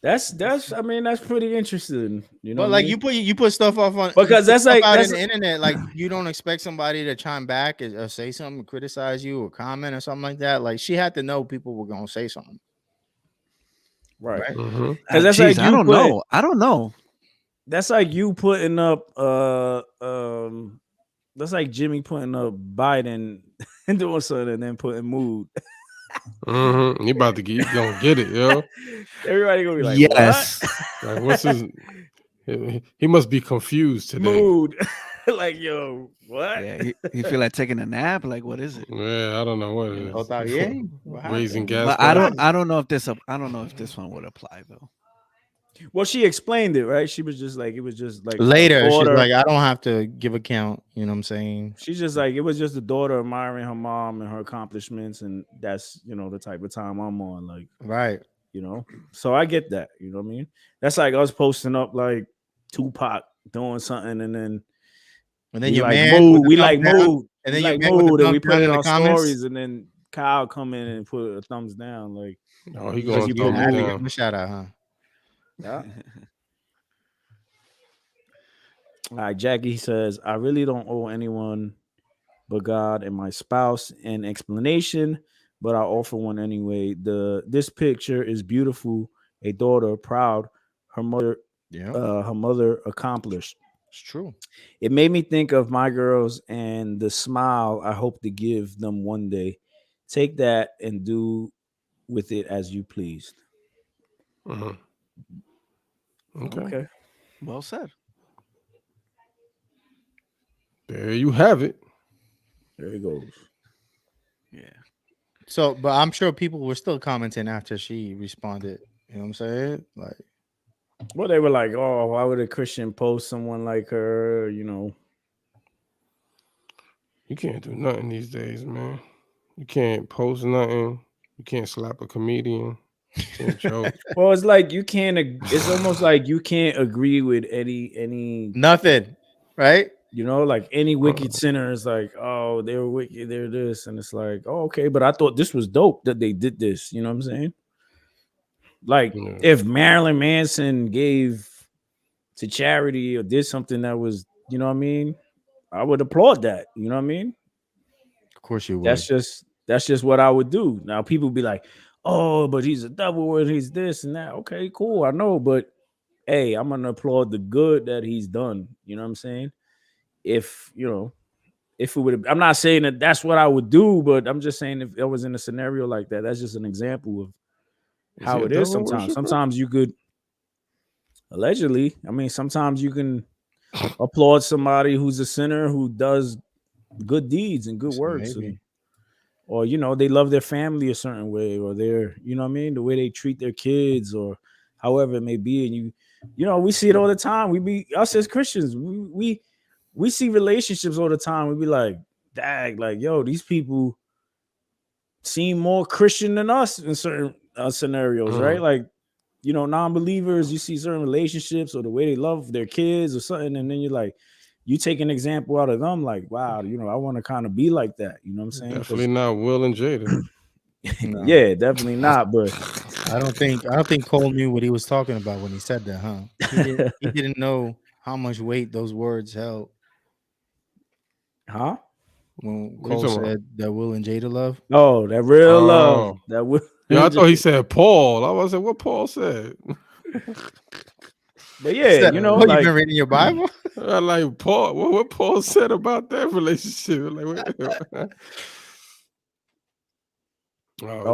That's I mean, that's pretty interesting. You know, but like you put stuff off on, because that's like out that's in the internet. Like you don't expect somebody to chime back or say something, criticize you, or comment or something like that. Like she had to know people were gonna say something. right. Mm-hmm. Because that's Geez, like you I don't know. That's like you putting up that's like Jimmy putting up Biden and doing something and then putting mood. Mm-hmm. You gonna get it, yo. Everybody gonna be like, yes. what? Like, what's his? He must be confused today. Mood. Like, yo, what? Yeah, he feel like taking a nap. Like, what is it? Yeah, I don't know what it is. Raising gas. But I don't know if this one would apply though. Well, she explained it, right? She was just like, it was just like later. She's like, I don't have to give account. You know what I'm saying? She's just like, it was just the daughter admiring her mom and her accomplishments, and that's, you know, the type of time I'm on. Like, right. You know, so I get that. You know what I mean? That's like us posting up like Tupac doing something, and then your like man mood. We like mood, and then like your mood, and we put put it in the on comments. stories, and then Kyle come in and put a thumbs down. Like, oh, he going to give him a shout out, huh? Yeah. All right, Jackie says, I really don't owe anyone but God and my spouse an explanation, but I offer one anyway. This picture is beautiful. A daughter proud. Her mother accomplished. It's true. It made me think of my girls and the smile I hope to give them one day. Take that and do with it as you pleased. Mm-hmm. Okay. Well said. There you have it. There it goes. Yeah. So, but I'm sure people were still commenting after she responded. You know what I'm saying? Like, well, they were like, "Oh, why would a Christian post someone like her?" You know, you can't do nothing these days, man. You can't post nothing. You can't slap a comedian. You can't joke. Well, it's like you can't. It's almost like you can't agree with any nothing, right? You know, like any wicked sinner is like, oh, they were wicked, they're this, and it's like, oh, okay, but I thought this was dope that they did this. You know what I'm saying? Like, if Marilyn Manson gave to charity or did something that was, you know what I mean, I would applaud that. You know what I mean? Of course you would. That's just what I would do. Now people be like, oh, but he's a devil and he's this and that. Okay, cool. I know, but hey, I'm gonna applaud the good that he's done. You know what I'm saying? If it would, I'm not saying that that's what I would do, but I'm just saying if I was in a scenario like that, that's just an example of how it is sometimes. Sometimes you could allegedly, I mean, sometimes you can applaud somebody who's a sinner who does good deeds and good works. Or they love their family a certain way, or they're, you know what I mean, the way they treat their kids, or however it may be. And we see it all the time. Us as Christians, we see relationships all the time. We be like, dang, like, yo, these people seem more Christian than us in certain scenarios, right? Like, non-believers, you see certain relationships or the way they love their kids or something, and then you're like, you take an example out of them, like, wow, I want to kind of be like that. You know what I'm saying? Definitely not Will and Jada. No. Yeah, definitely not. But I don't think Cole knew what he was talking about when he said that, huh? He didn't know how much weight those words held. Huh? When Cole said that Will and Jada love. Oh, that real love. That Will. Yeah, I thought he said Paul. I was like, what Paul said? But yeah, like, you've been reading your Bible. I like Paul. What Paul said about that relationship? Like,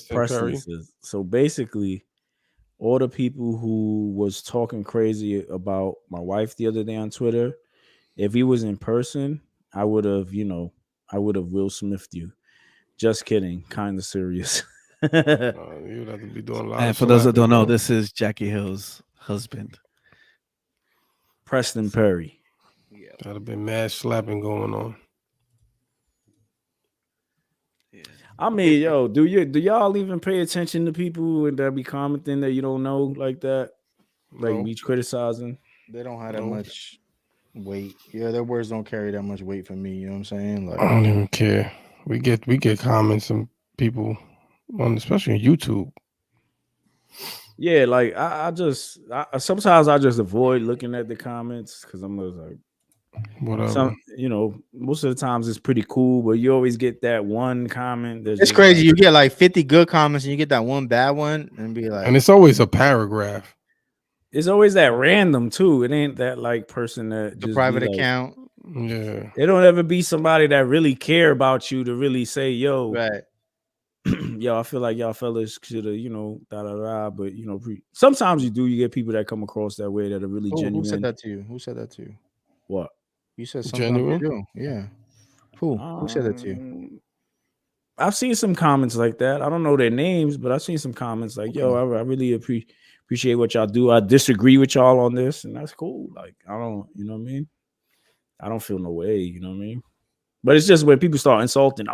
Preston says, so basically, all the people who was talking crazy about my wife the other day on Twitter, if he was in person, I would have Will Smithed you. Just kidding, kind of serious. You'd have to be doing a lot. And for those that don't know, this is Jackie Hill's husband, Preston Perry. Yeah, that'd have been mad slapping going on. Yeah. I mean, yo, do y'all even pay attention to people that be commenting that you don't know like that, like be criticizing? They don't have that much weight. Yeah, their words don't carry that much weight for me. You know what I'm saying? Like, I don't even care. We get comments from people especially on YouTube. Yeah, like I sometimes I just avoid looking at the comments because I'm just like, whatever. Most of the times it's pretty cool, but you always get that one comment. It's crazy. You get like 50 good comments and you get that one bad one and be like, and it's always a paragraph. It's always that random too. It ain't that like person that the private account. Yeah, it don't ever be somebody that really care about you to really say, yo, right. Yo, I feel like y'all fellas should have, da da da. But sometimes you get people that come across that way that are really genuine. Who said that to you? Who said that to you? What? You said something genuine. Yeah. Who said that to you? I've seen some comments like that. I don't know their names, but I've seen some comments like, "Yo, I really appreciate what y'all do. I disagree with y'all on this, and that's cool. Like, I don't, you know what I mean? I don't feel no way, you know what I mean? But it's just when people start insulting,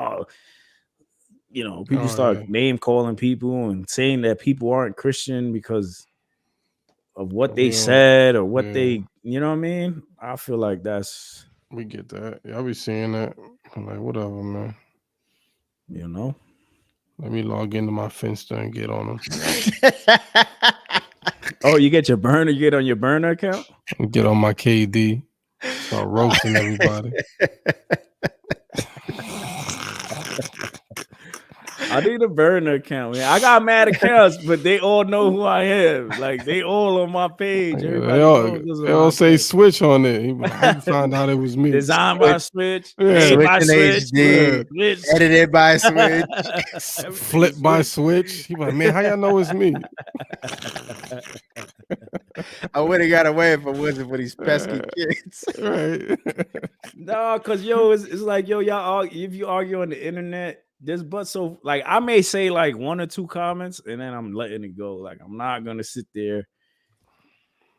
people start name calling people and saying that people aren't Christian because of what they said or what they, you know what I mean? I feel like we get that. Yeah, I be seeing that. I'm like, whatever, man. Let me log into my Finster and get on them. Oh, you get your burner? You get on your burner account? Get on my KD. Start roasting everybody. I need a burner account, man. I got mad accounts, but they all know who I am. Like, they all on my page. They all say Switch on it. He found out it was me. Designed by Switch. Yeah. By Switch. Switch. Edited by Switch. Flipped by Switch. He like, man, how y'all know it's me? I would have got away if it wasn't for these pesky kids. Right. No, because, it's like, y'all, if you argue on the internet, so like I may say like one or two comments and then I'm letting it go. Like I'm not gonna sit there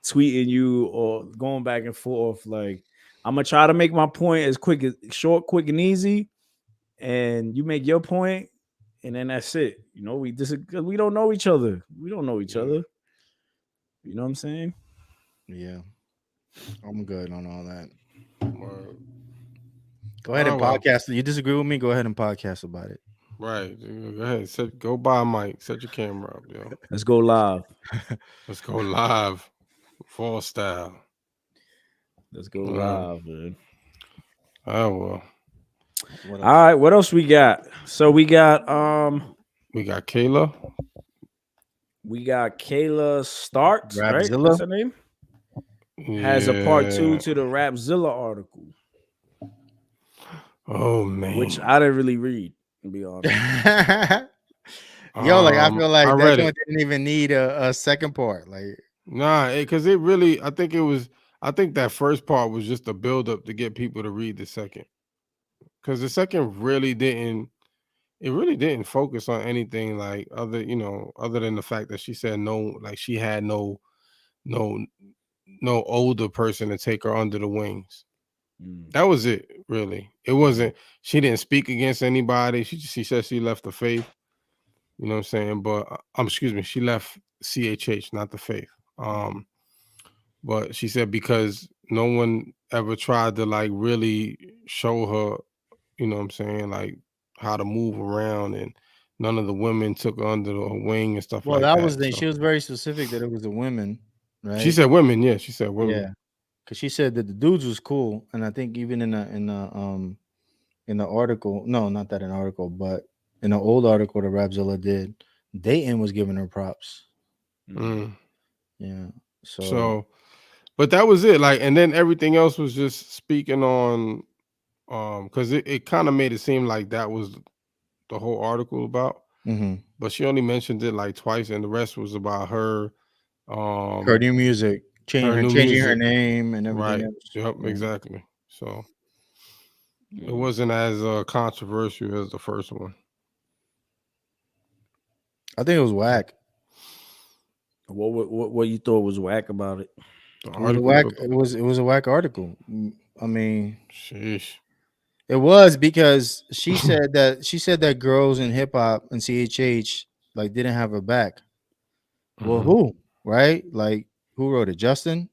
tweeting you or going back and forth. Like I'm gonna try to make my point as short, quick, and easy, and you make your point, and then that's it. We don't know each other. We don't know each other. You know what I'm saying? Yeah, I'm good on all that. Go ahead and podcast. You disagree with me? Go ahead and podcast about it. Right. Go ahead. Go buy a mic. Set your camera up, yo. Let's go live. Let's go live. Fall style. Let's go live, man. Oh well. All right, what else we got? So we got Kayla. We got Kayla Starks, right? Rapzilla? That's her name. Has a part 2 to the Rapzilla article. Oh man, which I didn't really read, to be honest. Yo, like I feel like that it didn't even need a second part. Like, nah, because it really, I think that first part was just a build up to get people to read the second. Because the second really didn't focus on anything like other than the fact that she said no, like she had no older person to take her under the wings. That was it, really. It wasn't, she didn't speak against anybody. She said she left the faith. You know what I'm saying? But excuse me, she left CHH, not the faith. But she said because no one ever tried to like really show her, you know what I'm saying, like how to move around, and none of the women took her under her wing and stuff like that. Well, that was she was very specific that it was the women, right? She said women, yeah. She said women. Yeah, because she said that the dudes was cool, and I think even in the article, no, not that an article, but in an old article that Rapzilla did, Dayton was giving her props. Yeah. So, but that was it. Like, and then everything else was just speaking on, because it kind of made it seem like that was the whole article about. But she only mentioned it like twice, and the rest was about her, her new music, changing her name and everything else. Yep, exactly. So it wasn't as controversial as the first one. I think it was whack. What you thought was whack about it? It was a whack article. I mean, sheesh. It was because she said that girls in hip hop and CHH like didn't have her back. Well, who? Right? Like, who wrote it? Justin.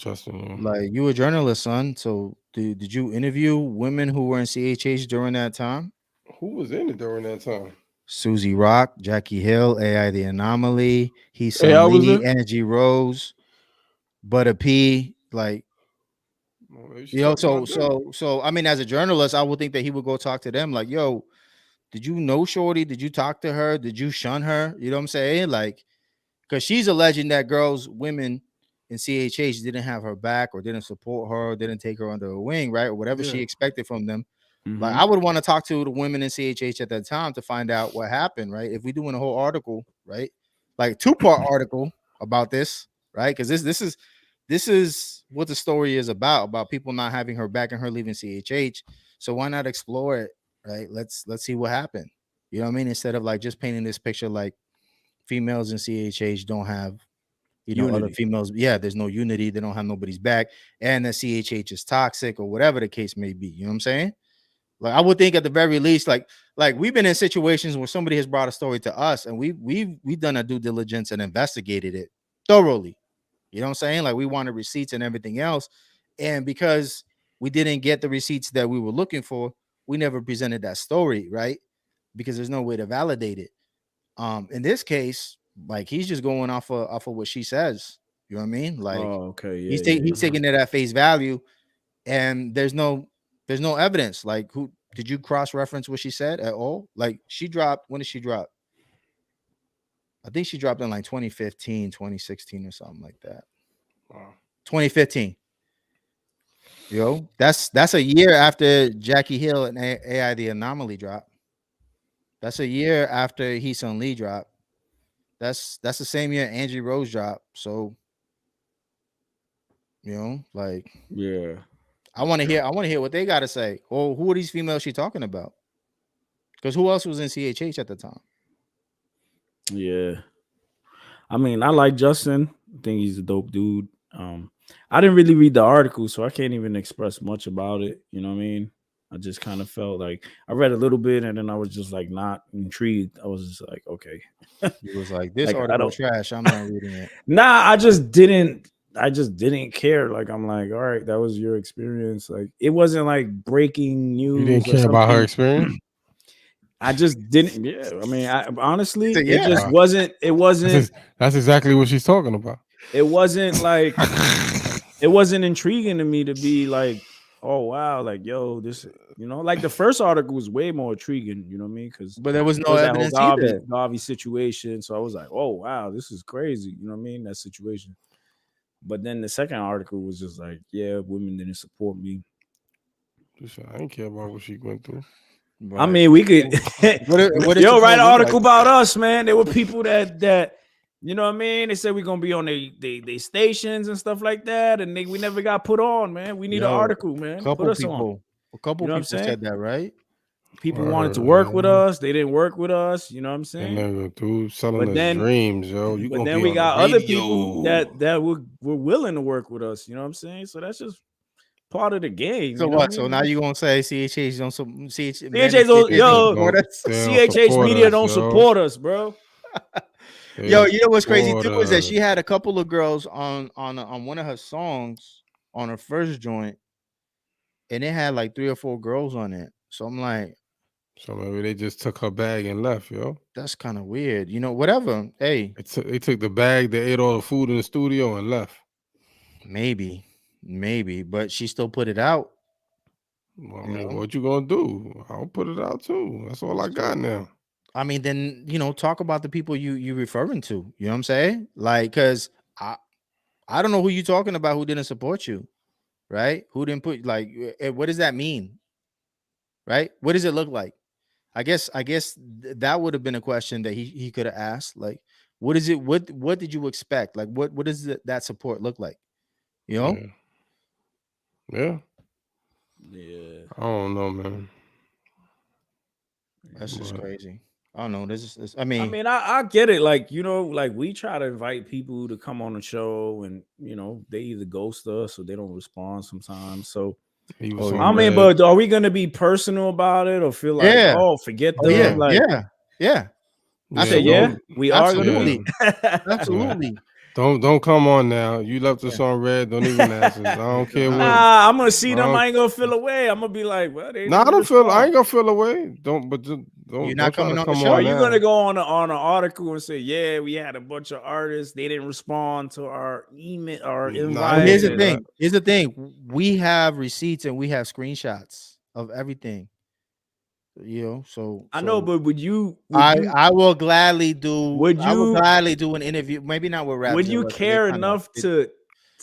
Yeah. Like, you a journalist, son. So did you interview women who were in CHH during that time? Who was in it during that time? Susie Rock, Jackie Hill, AI the Anomaly, Lee, Energy Rose, Butter P, like, so I mean, as a journalist, I would think that he would go talk to them like, yo, did you know Shorty? Did you talk to her? Did you shun her? You know what I'm saying? Like, because she's alleging that women in CHH didn't have her back or didn't support her, or didn't take her under her wing, right? Or whatever she expected from them. Like, I would want to talk to the women in CHH at that time to find out what happened, right? If we're doing a whole article, right? Like, 2-part article about this, right? Because this is what the story is about people not having her back and her leaving CHH. So why not explore it, right? Let's see what happened. You know what I mean? Instead of like just painting this picture like females in CHH don't have, other females. Yeah, there's no unity. They don't have nobody's back, and the CHH is toxic or whatever the case may be. You know what I'm saying? Like, I would think at the very least, like we've been in situations where somebody has brought a story to us, and we've done a due diligence and investigated it thoroughly. You know what I'm saying? Like, we wanted receipts and everything else. And because we didn't get the receipts that we were looking for, we never presented that story, right? Because there's no way to validate it. In this case, like, he's just going off of what she says. You know what I mean? Like, he's taking it at face value, and there's no evidence. Like, who did you cross-reference what she said at all? Like, she dropped, when did she drop? I think she dropped in like 2015, 2016 or something like that. Wow. 2015. Yo, that's a year after Jackie Hill and AI the Anomaly dropped. That's a year after Lee dropped. That's the same year Angie Rose dropped. So, like, yeah, I want to hear what they got to say. Or who are these females she talking about? Because who else was in CHH at the time? Yeah, I mean, I like Justin. I think he's a dope dude. I didn't really read the article, so I can't even express much about it. You know what I mean? I just kind of felt like I read a little bit, and then I was just like not intrigued. I was just like, okay. It was like, this like, article trash. I'm not reading it. Nah, I just didn't care. Like, I'm like, all right, that was your experience. Like, it wasn't like breaking news. You didn't care about her experience? I just didn't. Yeah, I mean, honestly, it just wasn't. It wasn't. That's exactly what she's talking about. It wasn't like it wasn't intriguing to me to be like, oh wow, like yo, this, like the first article was way more intriguing. You know what I mean? Because But there was no that whole evidence either. Garvey situation. So I was like, oh wow, this is crazy. You know what I mean? That situation. But then the second article was just like, yeah, women didn't support me. I didn't care about what she went through. Right. I mean, we could what write an article about us, man. There were people that you know what I mean? They said we're gonna be on they stations and stuff like that, and we never got put on, man. We need an article, man. A couple people people said that, right? People wanted to work with us, they didn't work with us, you know what I'm saying? And through selling us dreams, yo. But then we got other people that were willing to work with us, you know what I'm saying? So that's just part of the game. So what? So now you gonna say CHH don't CHH media don't support us, bro. Yo, you know what's crazy too is that she had a couple of girls on one of her songs on her first joint, and it had like 3 or 4 girls on it. So I'm like, so maybe they just took her bag and left, yo. That's kind of weird, whatever. Hey, they took the bag, they ate all the food in the studio and left. Maybe, but she still put it out. Well, I mean, what you gonna do? I'll put it out too. That's all I got now. I mean, then talk about the people you referring to. You know what I'm saying? Like, cause I don't know who you talking about who didn't support you, right? Who didn't put what does that mean? Right? What does it look like? I guess that would have been a question that he could have asked. Like, what is it? What did you expect? Like, what does that support look like? Yeah. Yeah. I don't know, man. That's just crazy. I don't know. I mean, I get it. Like, like we try to invite people to come on the show, and they either ghost us or they don't respond sometimes. So but are we gonna be personal about it or feel like, forget them? Yeah. I said, we are gonna be. Absolutely. Don't come on now. You left us on red. Don't even ask us. I don't care what. I'm gonna see them. I ain't gonna feel away. I'm gonna be like, well, I ain't gonna feel away. Don't. You're not coming on the show. Are you gonna go on an article and say, yeah, we had a bunch of artists, they didn't respond to our email or invite? Here's the thing. We have receipts and we have screenshots of everything. So I know, but would you I will gladly do. I will gladly do an interview. Maybe not with Rapzilla. Would you care enough to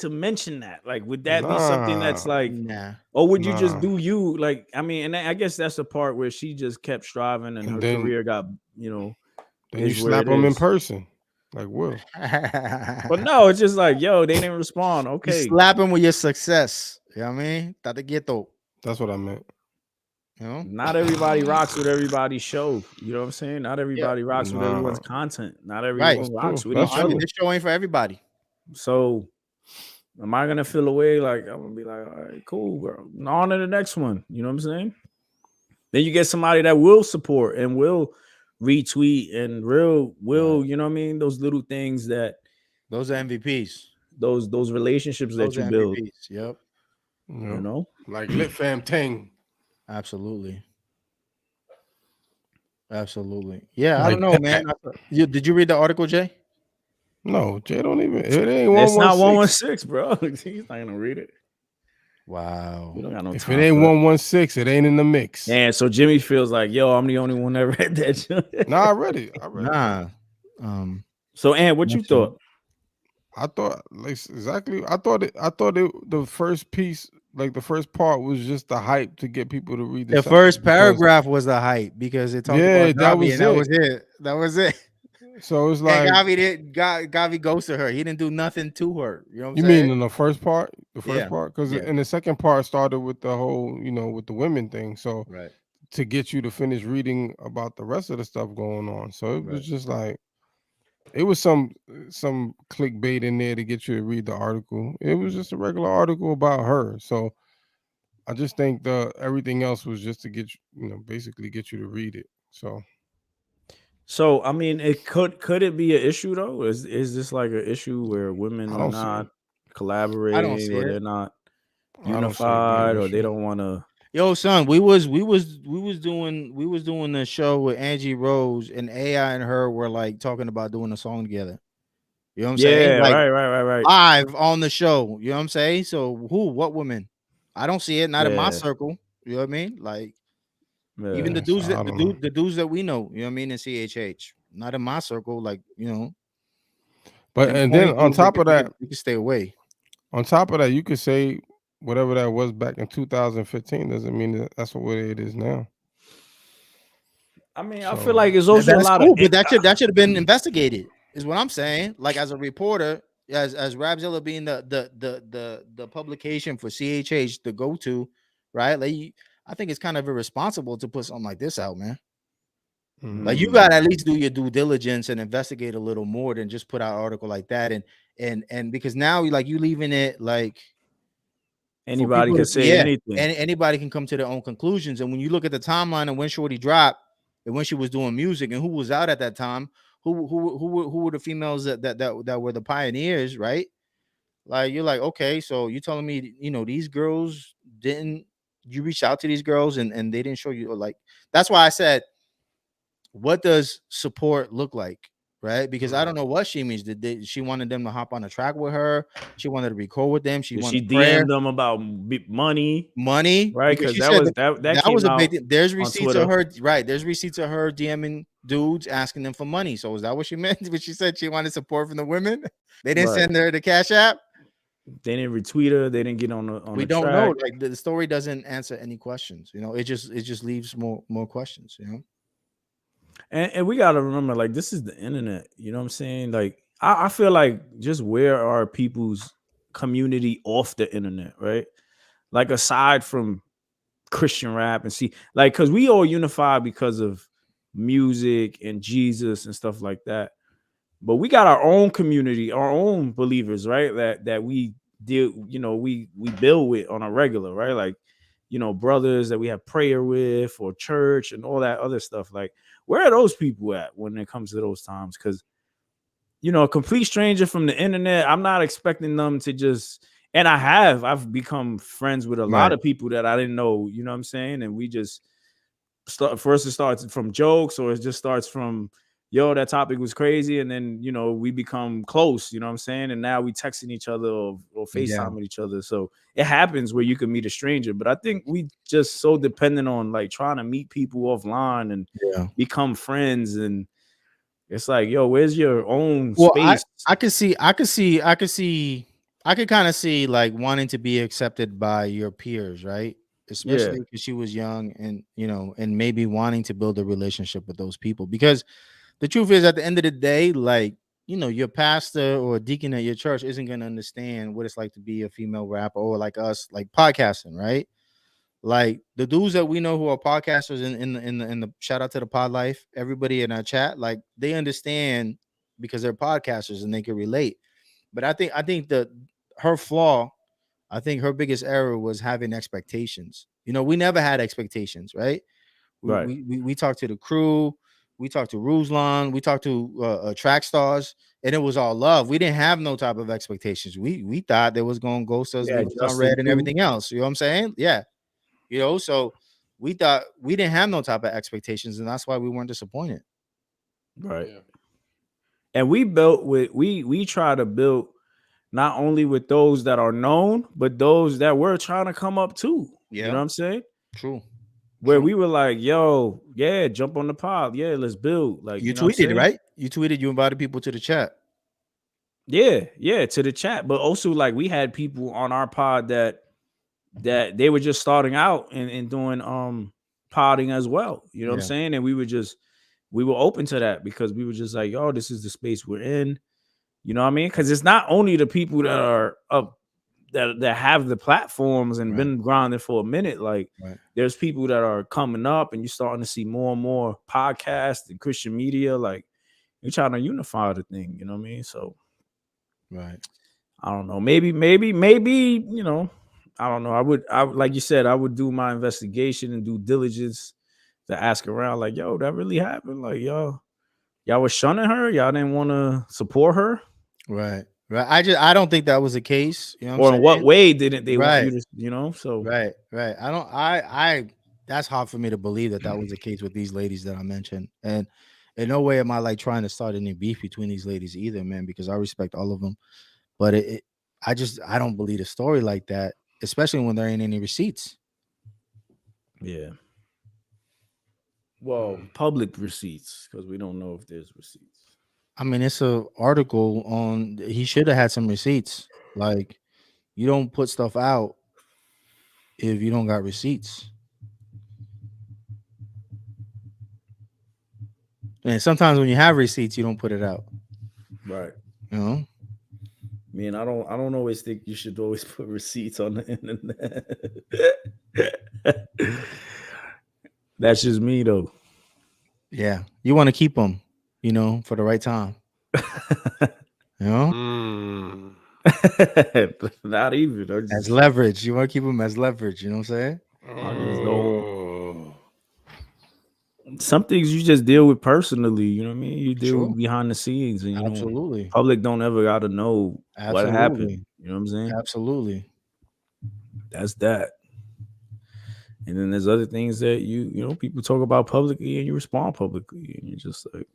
mention that? Like, would that be something that's like, or would you just do you? Like, I mean, and I guess that's the part where she just kept striving and her career got, Then you slap them in person, like Will. But no, it's just like, yo, they didn't respond. Okay, you slap them with your success. You know what I mean? That's what I meant. Not everybody rocks with everybody's show. You know what I'm saying? Not everybody rocks with everyone's content. Not everyone rocks with each other. This show ain't for everybody. So am I gonna feel away? Like, I'm gonna be like, all right, cool, bro. On to the next one. You know what I'm saying? Then you get somebody that will support and will retweet and will, you know what I mean? Those little things those are MVPs. Those relationships that you build. Yep. Like Lit Fam Ting. Absolutely. Yeah, I don't know, man. Did you read the article, Jay? No, Jay don't even. It ain't 116. It's not 116, bro. He's not gonna read it. Wow. We don't got no if it ain't 116, it ain't in the mix. Yeah, so Jimmy feels like, yo, I'm the only one that read that. Nah, I read it. Nah. So, Ann, what you thought? I thought the first piece, like the first part, was just the hype to get people to read the first paragraph was the hype because it talked about Gavi, that was it. So it's like Gavi ghosted her. He didn't do nothing to her. You know what I'm saying? You mean in the first part? Because in the second part started with the whole, with the women thing. So to get you to finish reading about the rest of the stuff going on. So it was just like, it was some clickbait in there to get you to read the article. It was just a regular article about her. So I just think everything else was just to get you, basically get you to read it. So I mean, it could it be an issue though? Is this like an issue where women are not collaborating, or they're not unified, or they don't want to? Yo, son, we was doing the show with Angie Rose, and AI and her were like talking about doing a song together. You know what I'm saying? Yeah, like, right. Live on the show. You know what I'm saying? So what women? I don't see it, not in my Yeah. circle. You know what I mean? Like Yeah. even the dudes So, that I don't know. the dudes that we know, you know what I mean, in CHH, not in my circle. Like, you know, But them and corny then on dudes, like, top of that, you can stay away. on top of that, you could say whatever that was back in 2015 doesn't mean that that's what it is now. I mean, I So feel like it's also a That's lot cool, of but that should have been investigated, is what I'm saying. Like as a reporter, as Rapzilla being the publication for CHH, the go-to, right? Like I think it's kind of irresponsible to put something like this out, man. Like you gotta at least do your due diligence and investigate a little more than just put out an article like that. And because now like you leaving it like anybody can say anything. anybody can come to their own conclusions. And when you look at the timeline and when Shorty dropped and when she was doing music and who was out at that time, who were the females that were the pioneers, right? Like you're like, okay, so you telling me, you know, these girls didn't, you reach out to these girls and they didn't show you, or like, that's why I said, what does support look like, right? Because I don't know what she means. She wanted them to hop on a track with her? She wanted to record with them. She wanted DM'd them about money, right? Because that was that came was a out big. There's on receipts Twitter. of her, right? There's receipts of her DMing dudes asking them for money. So is that what she meant when she said she wanted support from the women? They didn't send her the Cash App. They didn't retweet her. They didn't get on the We don't know. Like the story doesn't answer any questions. You know, it just leaves more questions. You know. And we got to remember, like, this is the internet. You know what I'm saying? Like, I feel like just where are people's community off the internet, right? Like, aside from Christian rap and see, like, because we all unify because of music and Jesus and stuff like that. But we got our own community, our own believers, right? That we deal, you know, we build with on a regular, right? Like, you know, brothers that we have prayer with or church and all that other stuff. Like, where are those people at when it comes to those times? Because, you know, a complete stranger from the internet, I'm not expecting them to just, and I've become friends with a lot of people that I didn't know, you know what I'm saying? And we just first it starts from jokes, or it just starts from, yo, that topic was crazy. And then, you know, we become close, you know what I'm saying? And now we texting each other or FaceTime with each other. So it happens where you can meet a stranger. But I think we just so dependent on like trying to meet people offline and become friends. And it's like, yo, where's your own space? I could kind of see like wanting to be accepted by your peers, right? Especially because she was young and, you know, and maybe wanting to build a relationship with those people. Because the truth is, at the end of the day, like, you know, your pastor or deacon at your church isn't going to understand what it's like to be a female rapper or like us, like podcasting, right? Like the dudes that we know who are podcasters in the shout out to the pod life, everybody in our chat, like they understand because they're podcasters and they can relate. But I think that her flaw, I think her biggest error was having expectations. You know, we never had expectations, right? We talked to the crew, we talked to Ruslan, we talked to track stars, and it was all love. We didn't have no type of expectations. We thought there was going to Ghost Us, on Red, and everything else. You know what I'm saying? Yeah. You know, so we thought we didn't have no type of expectations, and that's why we weren't disappointed. Right. Yeah. And we try to build not only with those that are known, but those that were trying to come up too. Yeah. You know what I'm saying? True. Where we were like, yo, yeah, jump on the pod. Yeah, let's build. Like you tweeted, right? You tweeted, you invited people to the chat. Yeah, to the chat. But also, like, we had people on our pod that they were just starting out and doing podding as well. You know what I'm saying? And we were open to that because we were just like, yo, this is the space we're in. You know what I mean? Because it's not only the people that are up that have the platforms and been grinding for a minute. Like there's people that are coming up and you're starting to see more and more podcasts and Christian media. Like you're trying to unify the thing, you know what I mean? So I don't know. Maybe, you know, I don't know. I would like you said, I would do my investigation and due diligence to ask around, like, yo, that really happened. Like, y'all was shunning her. Y'all didn't want to support her. Right. I don't think that was the case. You know or in what way didn't they want you to, you know? So right. I that's hard for me to believe that was the case with these ladies that I mentioned. And in no way am I like trying to start any beef between these ladies either, man, because I respect all of them. But I don't believe a story like that especially when there ain't any receipts. Yeah. Well, public receipts, because we don't know if there's receipts. I mean, it's a article on. He should have had some receipts. Like, you don't put stuff out if you don't got receipts. And sometimes when you have receipts, you don't put it out. Right. You know. I mean, I don't always think you should always put receipts on the internet. That's just me, though. Yeah, you want to keep them, you know, for the right time. You know, not even as leverage. You want to keep them as leverage. You know what I'm saying? I just don't. Some things you just deal with personally. You know what I mean? You deal with behind the scenes, and you absolutely. Public don't ever got to know what happened. You know what I'm saying? Absolutely. That's that. And then there's other things that you know people talk about publicly and you respond publicly and you're just like.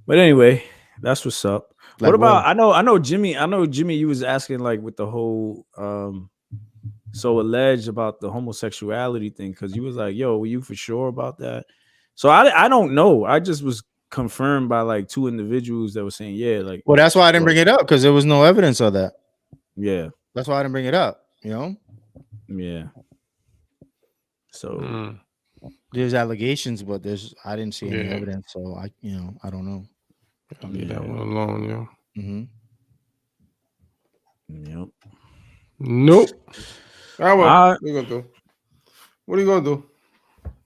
But anyway, that's what's up. Like what about I know Jimmy, you was asking like with the whole so alleged about the homosexuality thing, because you was like, yo, were you for sure about that? So I don't know. I just was confirmed by like two individuals that were saying, yeah, like, well, that's why I didn't bring it up, because there was no evidence of that. Yeah. That's why I didn't bring it up, you know? Yeah. So there's allegations, but I didn't see any evidence, so I don't know. I'll leave that one alone, yo. Yep. Nope. All right, what are you gonna do? What are you gonna do?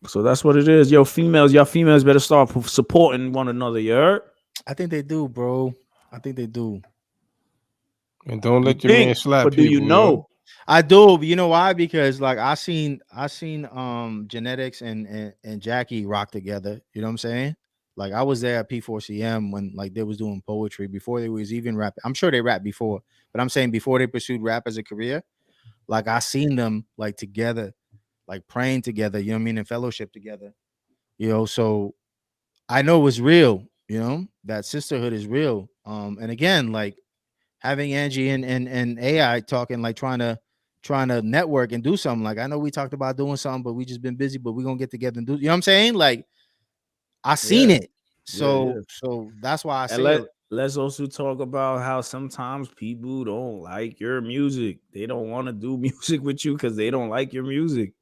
So that's what it is. Yo, y'all females better start supporting one another, you heard? I think they do, bro. I think they do. And don't let your man slap but people. Do you know? Yo. I do, but you know why? Because like I seen Genetics and Jackie rock together. You know what I'm saying? Like I was there at P4CM when like they was doing poetry before they was even rapping. I'm sure they rapped before, but I'm saying before they pursued rap as a career, like I seen them like together, like praying together, you know what I mean, and fellowship together. You know, so I know it's real, you know, that sisterhood is real. And again, like having Angie and AI talking, like trying to network and do something. Like I know we talked about doing something, but we just been busy, but we're gonna get together and do, you know what I'm saying? Like I seen it. So so that's why I say let's also talk about how sometimes people don't like your music. They don't want to do music with you because they don't like your music.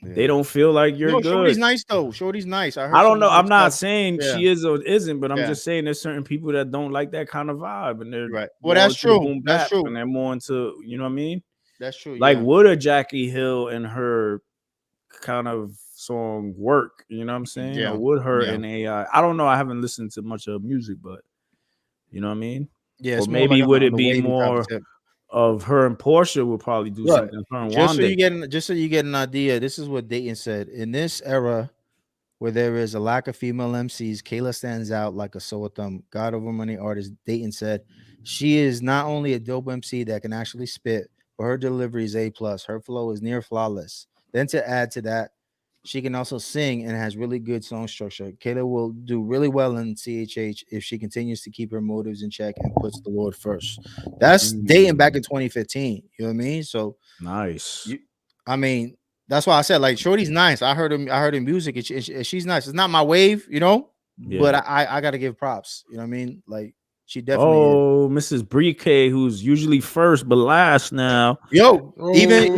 Yeah. They don't feel like you're good. Shorty's nice though. Shorty's nice. I don't know. I'm not saying she is or isn't, but I'm just saying there's certain people that don't like that kind of vibe, and they're right. Well, that's true. That's true. And they're more into, you know what I mean? That's true. Like would a Jackie Hill and her kind of song work? You know what I'm saying? Yeah. Or would her and AI? I don't know. I haven't listened to much of music, but you know what I mean? Yeah. Or maybe like would it be more of her and Portia will probably do something. Just so you get an idea, this is what Dayton said. In this era where there is a lack of female MCs, Kayla stands out like a sore thumb. God over money artist, Dayton said, she is not only a dope MC that can actually spit, but her delivery is A+. Her flow is near flawless. Then to add to that, she can also sing and has really good song structure. Kayla will do really well in CHH if she continues to keep her motives in check and puts the Lord first. That's dating back in 2015. You know what I mean? So nice. I mean, that's why I said like Shorty's nice. I heard her music. And she's nice. It's not my wave, you know, but I got to give props. You know what I mean? Like she definitely. Mrs. Breekay, who's usually first but last now. Yo, even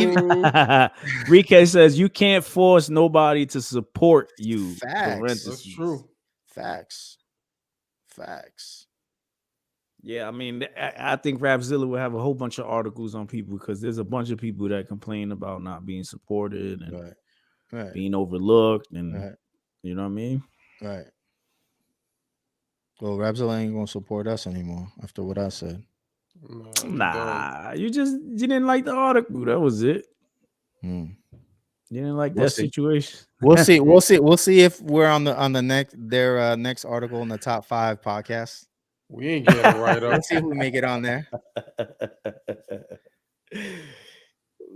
Breekay says you can't force nobody to support you. Facts. That's true. Facts. Yeah, I mean, I think Rapzilla will have a whole bunch of articles on people because there's a bunch of people that complain about not being supported and being overlooked, and you know what I mean? Right. Well, Rapzilla ain't gonna support us anymore after what I said. Nah, you didn't like the article. That was it. You didn't like that situation. We'll see. We'll see if we're on the next article in the top 5 podcast. We ain't getting it right up. Let's see if we make it on there.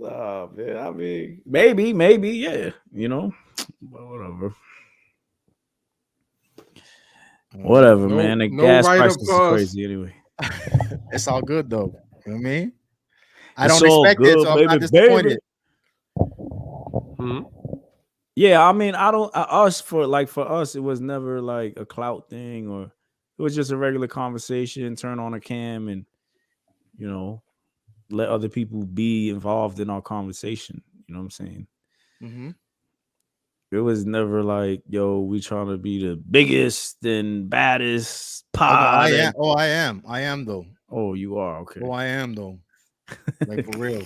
Oh man, I mean, maybe, yeah. You know, but whatever, man. The gas prices is crazy anyway. It's all good though. You know what I mean? I don't expect it, so I'm not disappointed. Yeah, I mean, I don't for us, it was never like a clout thing, or it was just a regular conversation. Turn on a cam and let other people be involved in our conversation. You know what I'm saying? Mm-hmm. It was never like, yo, we trying to be the biggest and baddest pod. I am though. Oh, you are? Okay. Oh, I am though. Like for real.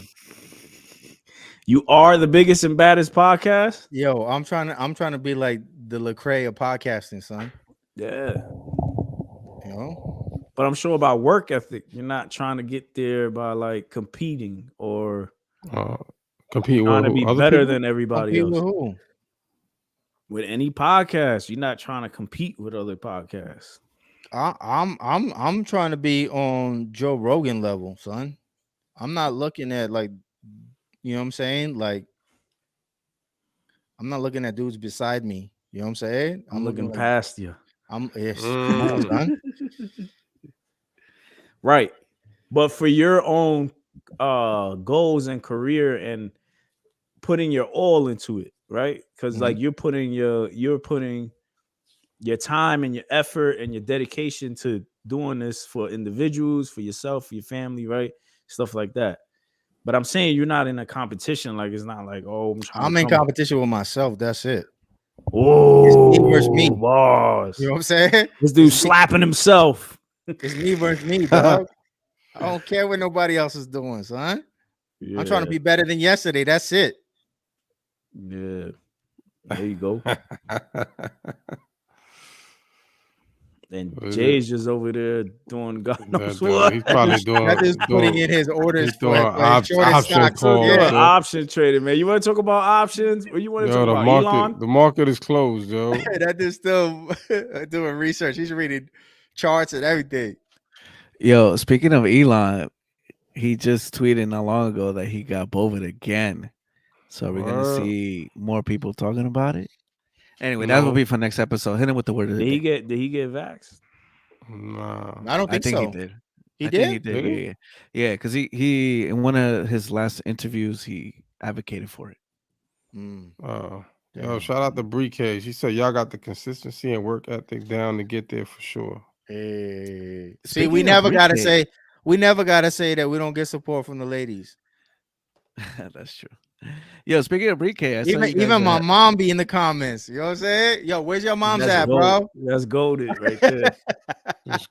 You are the biggest and baddest podcast? Yo, I'm trying to be like the Lecrae of podcasting, son. Yeah. But I'm sure about work ethic, you're not trying to get there by like competing or compete trying with to be other better people? than everybody else. With who? With any podcast, you're not trying to compete with other podcasts. I'm trying to be on Joe Rogan level, son. I'm not looking at like, you know what I'm saying? Like, I'm not looking at dudes beside me. You know what I'm saying? I'm looking past you. Come on, son. Right. But for your own goals and career and putting your all into it, right? Because like you're putting your time and your effort and your dedication to doing this for individuals, for yourself, for your family, right? Stuff like that. But I'm saying you're not in a competition. Like, it's not like, oh, I'm in competition with myself. That's it. Oh, it's me versus me, boss. You know what I'm saying? This dude slapping himself. It's me versus me, dog. I don't care what nobody else is doing, son. Yeah. I'm trying to be better than yesterday. That's it. Yeah. There you go. And Jay's just over there doing God knows what. He's probably doing putting in his orders for option calls. Yeah, option trading, man. You want to talk about options, or you want to talk about Elon? The market is closed, yo. That dude's still doing research. He's reading charts and everything. Yo, speaking of Elon, he just tweeted not long ago that he got COVID again. So we're gonna see more people talking about it. Anyway, that will be for next episode. Hit him with the word of the day. Did he get vaxxed? No, I don't think so. He did. I think he did. Yeah, because he in one of his last interviews he advocated for it. Yo, shout out to Breekay. She said y'all got the consistency and work ethic down to get there for sure. Hey, see, we never gotta say that we don't get support from the ladies. That's true. Yo, speaking of Breekay, even my mom be in the comments. You know what I'm saying? Yo, where's your mom's at, bro? That's golded right there.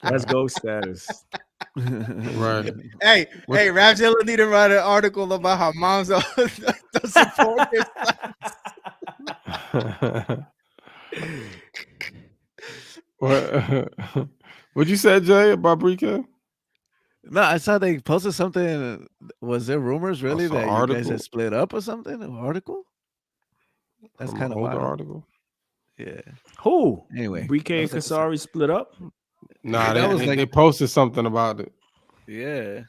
That's gold status. Right. Hey, Rapzilla need to write an article about how moms don't support this. What'd you say, Jay, about Breekay? No, I saw they posted something. Was there rumors really that you guys had split up or something? An article? That's kind of wild. Article. Yeah. Who? Anyway, Breekay and Kasari split up? Nah, they posted something about it. Yeah.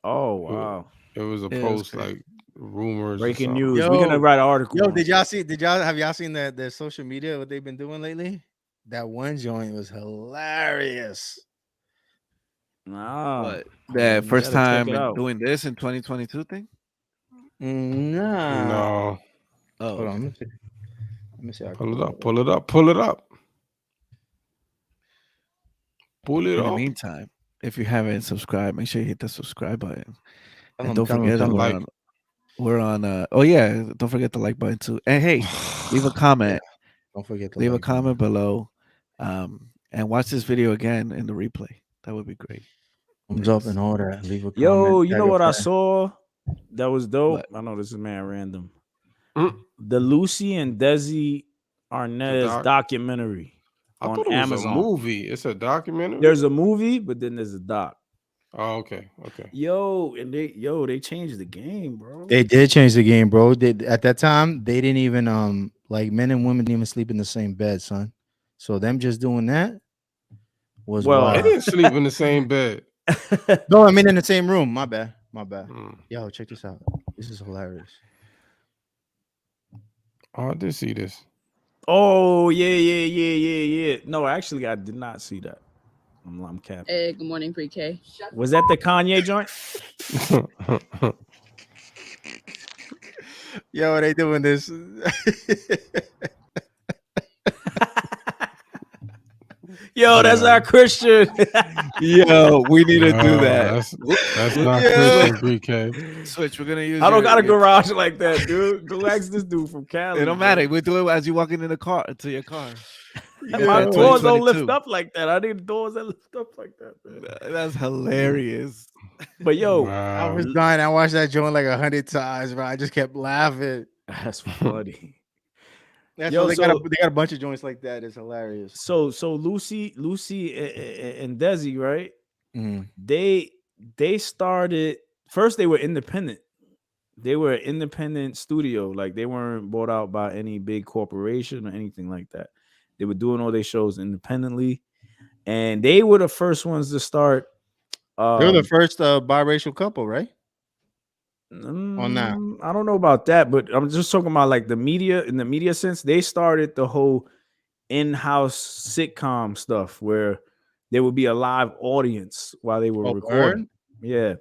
Oh wow. It was a post like rumors. Breaking news. We're gonna write an article. Yo, have y'all seen the social media what they've been doing lately? That one joint was hilarious. No. The first time doing this in 2022 thing? No. Oh, hold on. Let me see. Pull it up. In the meantime, if you haven't subscribed, make sure you hit the subscribe button. And don't forget that we're on don't forget the like button too. And hey, leave a comment. Don't forget to leave a comment below. And watch this video again in the replay. That would be great. Thumbs up and all that. Leave a comment. Yo, you know what I saw? That was dope. I know this is man random. The Lucy and Desi Arnaz documentary on Amazon. A movie. It's a documentary. There's a movie, but then there's a doc. Oh, okay. Yo, and they changed the game, bro. They did change the game, bro. At that time, they didn't even like men and women didn't even sleep in the same bed, son. So them just doing that was they didn't sleep in the same bed. No, I mean in the same room. My bad. Yo, check this out. This is hilarious. Oh, I did see this. Oh, yeah. No, actually, I did not see that. I'm capping. Hey, good morning, Breekay. Was that the Kanye joint? Yo, they doing this. Yo, that's not Christian. Yo, we need to do that. That's not Christian, Breekay. Switch. We're gonna use. I don't got a garage like that, dude. Go ask this dude from Cali. It don't matter. We do it as you walking in the car to your car. My doors don't lift up like that. I need doors that lift up like that, man. That's hilarious. But yo, I was dying. I watched that joint like 100 times, bro. I just kept laughing. That's funny. Yo, they got a bunch of joints like that. It's hilarious. So Lucy and Desi, right? Mm. They started first. They were independent. They were an independent studio. Like they weren't bought out by any big corporation or anything like that. They were doing all their shows independently, and they were the first ones to start. They were the first biracial couple, right? On that, I don't know about that, but I'm just talking about like the media. In the media sense, they started the whole in-house sitcom stuff where there would be a live audience while they were recording. Yeah,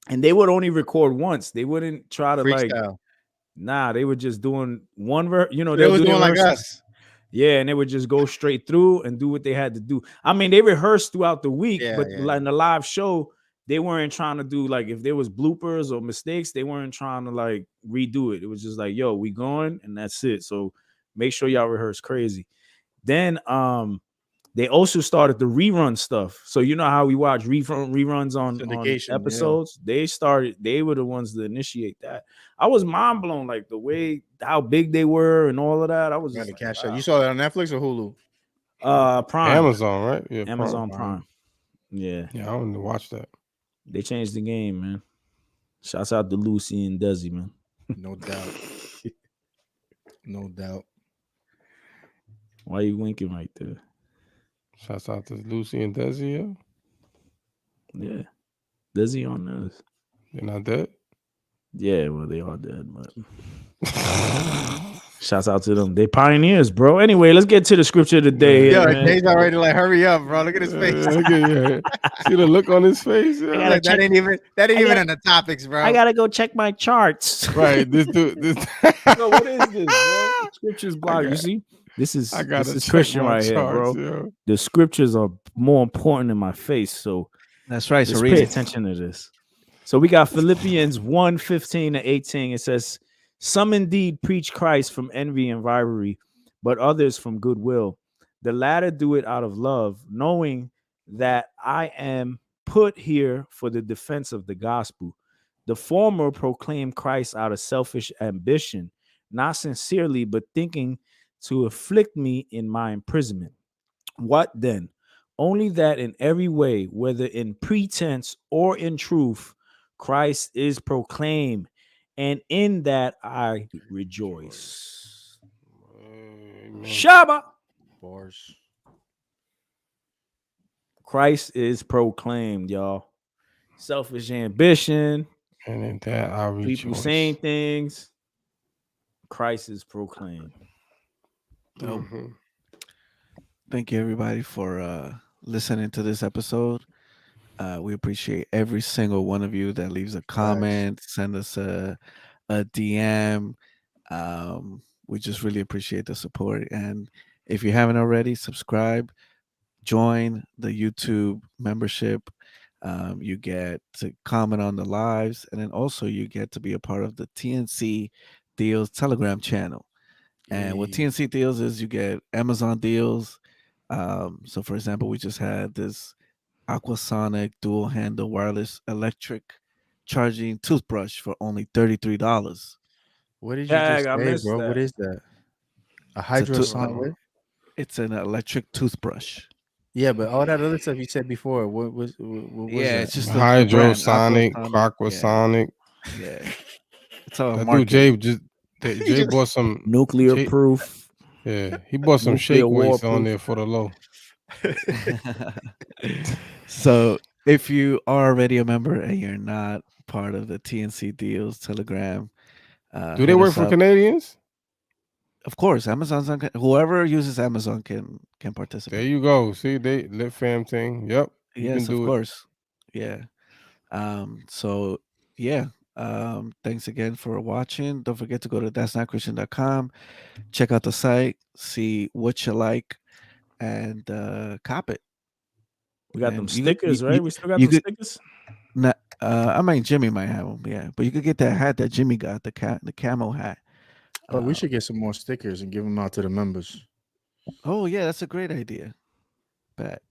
and they would only record once. They wouldn't try to freestyle. They were just doing one they were doing like us. Yeah, and they would just go straight through and do what they had to do. I mean, they rehearsed throughout the week, but in the live show, they weren't trying to do like if there was bloopers or mistakes, they weren't trying to like redo it. It was just like, yo, we going and that's it. So make sure y'all rehearse crazy. Then they also started the rerun stuff. So you know how we watch reruns on episodes? Yeah. They were the ones that initiate that. I was mind blown, like the way how big they were and all of that. I was just like, catch up. You saw that on Netflix or Hulu? Prime. Amazon, right? Yeah, Amazon Prime. Yeah. Yeah, I want to watch that. They changed the game, man. Shouts out to Lucy and Desi, man. No doubt. No doubt. Why you winking right there? Shouts out to Lucy and Desi. Yeah. Desi on this. They're not dead? Yeah, well, they are dead, but shouts out to them. They pioneers, bro. Anyway, let's get to the scripture of the day. Yeah, Jay's already like, hurry up, bro. Look at his face. See the look on his face? Yeah. That ain't even in the topics, bro. I gotta go check my charts. Right. This dude. No, what is this, bro? Scriptures block. You see? This is Christian right here, bro. Yo. The scriptures are more important than my face. So that's right. So pay attention to this. So we got Philippians 1:15-18. It says, some indeed preach Christ from envy and rivalry, but others from goodwill. The latter do it out of love, knowing that I am put here for the defense of the gospel. The former proclaim Christ out of selfish ambition, not sincerely, but thinking to afflict me in my imprisonment. What then? Only that in every way, whether in pretense or in truth, Christ is proclaimed, and in that I rejoice. Shabbat. Bars. Christ is proclaimed, y'all. Selfish ambition. And in that I rejoice. People saying things. Christ is proclaimed. Mm-hmm. Thank you, everybody, for listening to this episode. We appreciate every single one of you that leaves a comment, send us a DM. We just really appreciate the support. And if you haven't already, subscribe, join the YouTube membership. You get to comment on the lives, and then also you get to be a part of the TNC Deals Telegram channel. And what TNC Deals is, you get Amazon deals. So, for example, we just had this Aquasonic dual handle wireless electric charging toothbrush for only $33. What did you just say, bro? What is that? A hydrosonic? It's an electric toothbrush. Yeah, but all that other stuff you said before, what was that? It's just hydrosonic, aquasonic. Yeah. It's all dude, Jay bought some nuclear proof. Yeah, he bought some shake weights on there for the low. So if you are already a member and you're not part of the TNC Deals Telegram, do they work for Canadians? of course, whoever uses Amazon can participate. There you go. See, they Lit Fam thing. Yep. You Yes, can do of it. course. Yeah. So yeah. Thanks again for watching. Don't forget to go to that'snotchristian.com, check out the site, see what you like, and cop it. We got And them stickers, right? We still got them stickers. I mean, Jimmy might have them, yeah. But you could get that hat that Jimmy got, the camo hat. But we should get some more stickers and give them out to the members. Oh yeah, that's a great idea. Bet.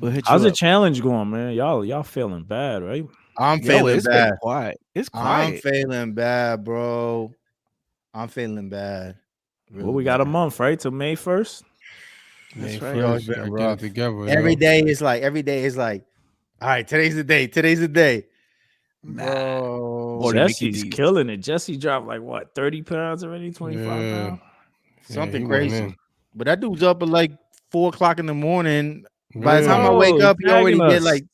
We'll hit How's you the up. challenge going, man? Y'all feeling bad, right? I'm feeling bad. Quiet. It's quiet. I'm feeling bad, bro. I'm feeling bad. Really well, we got a month, right? Till May 1st. That's right. First, you gotta get it together. Every day is like, all right, today's the day. Today's the day. Bro, Jesse's killing it. Jesse dropped like what, 30 pounds already, 25 pounds? Something crazy. But that dude's up at like 4 o'clock in the morning. By the time I Oh, wake up, he already did us. like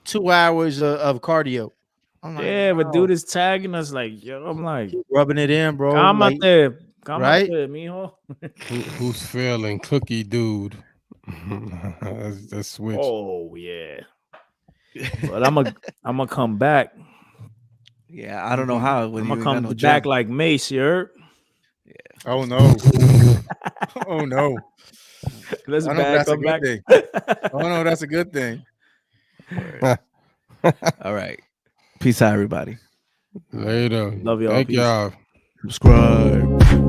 2 hours of cardio. I'm like, yeah, wow. but dude is tagging us like, yo, I'm like, keep rubbing it in, bro. Cámate, right? Mijo. Who's feeling? Cookie dude. That's switch. Oh yeah. But I'm gonna come back. Yeah, I don't know how. I'm gonna come back like Mace, you heard? Yeah. Oh no. Oh no. Let's I know back, that's a come good back. thing. Oh no, that's a good thing. All right. Peace out, everybody. Later. Love y'all. Thank Peace. y'all. Subscribe.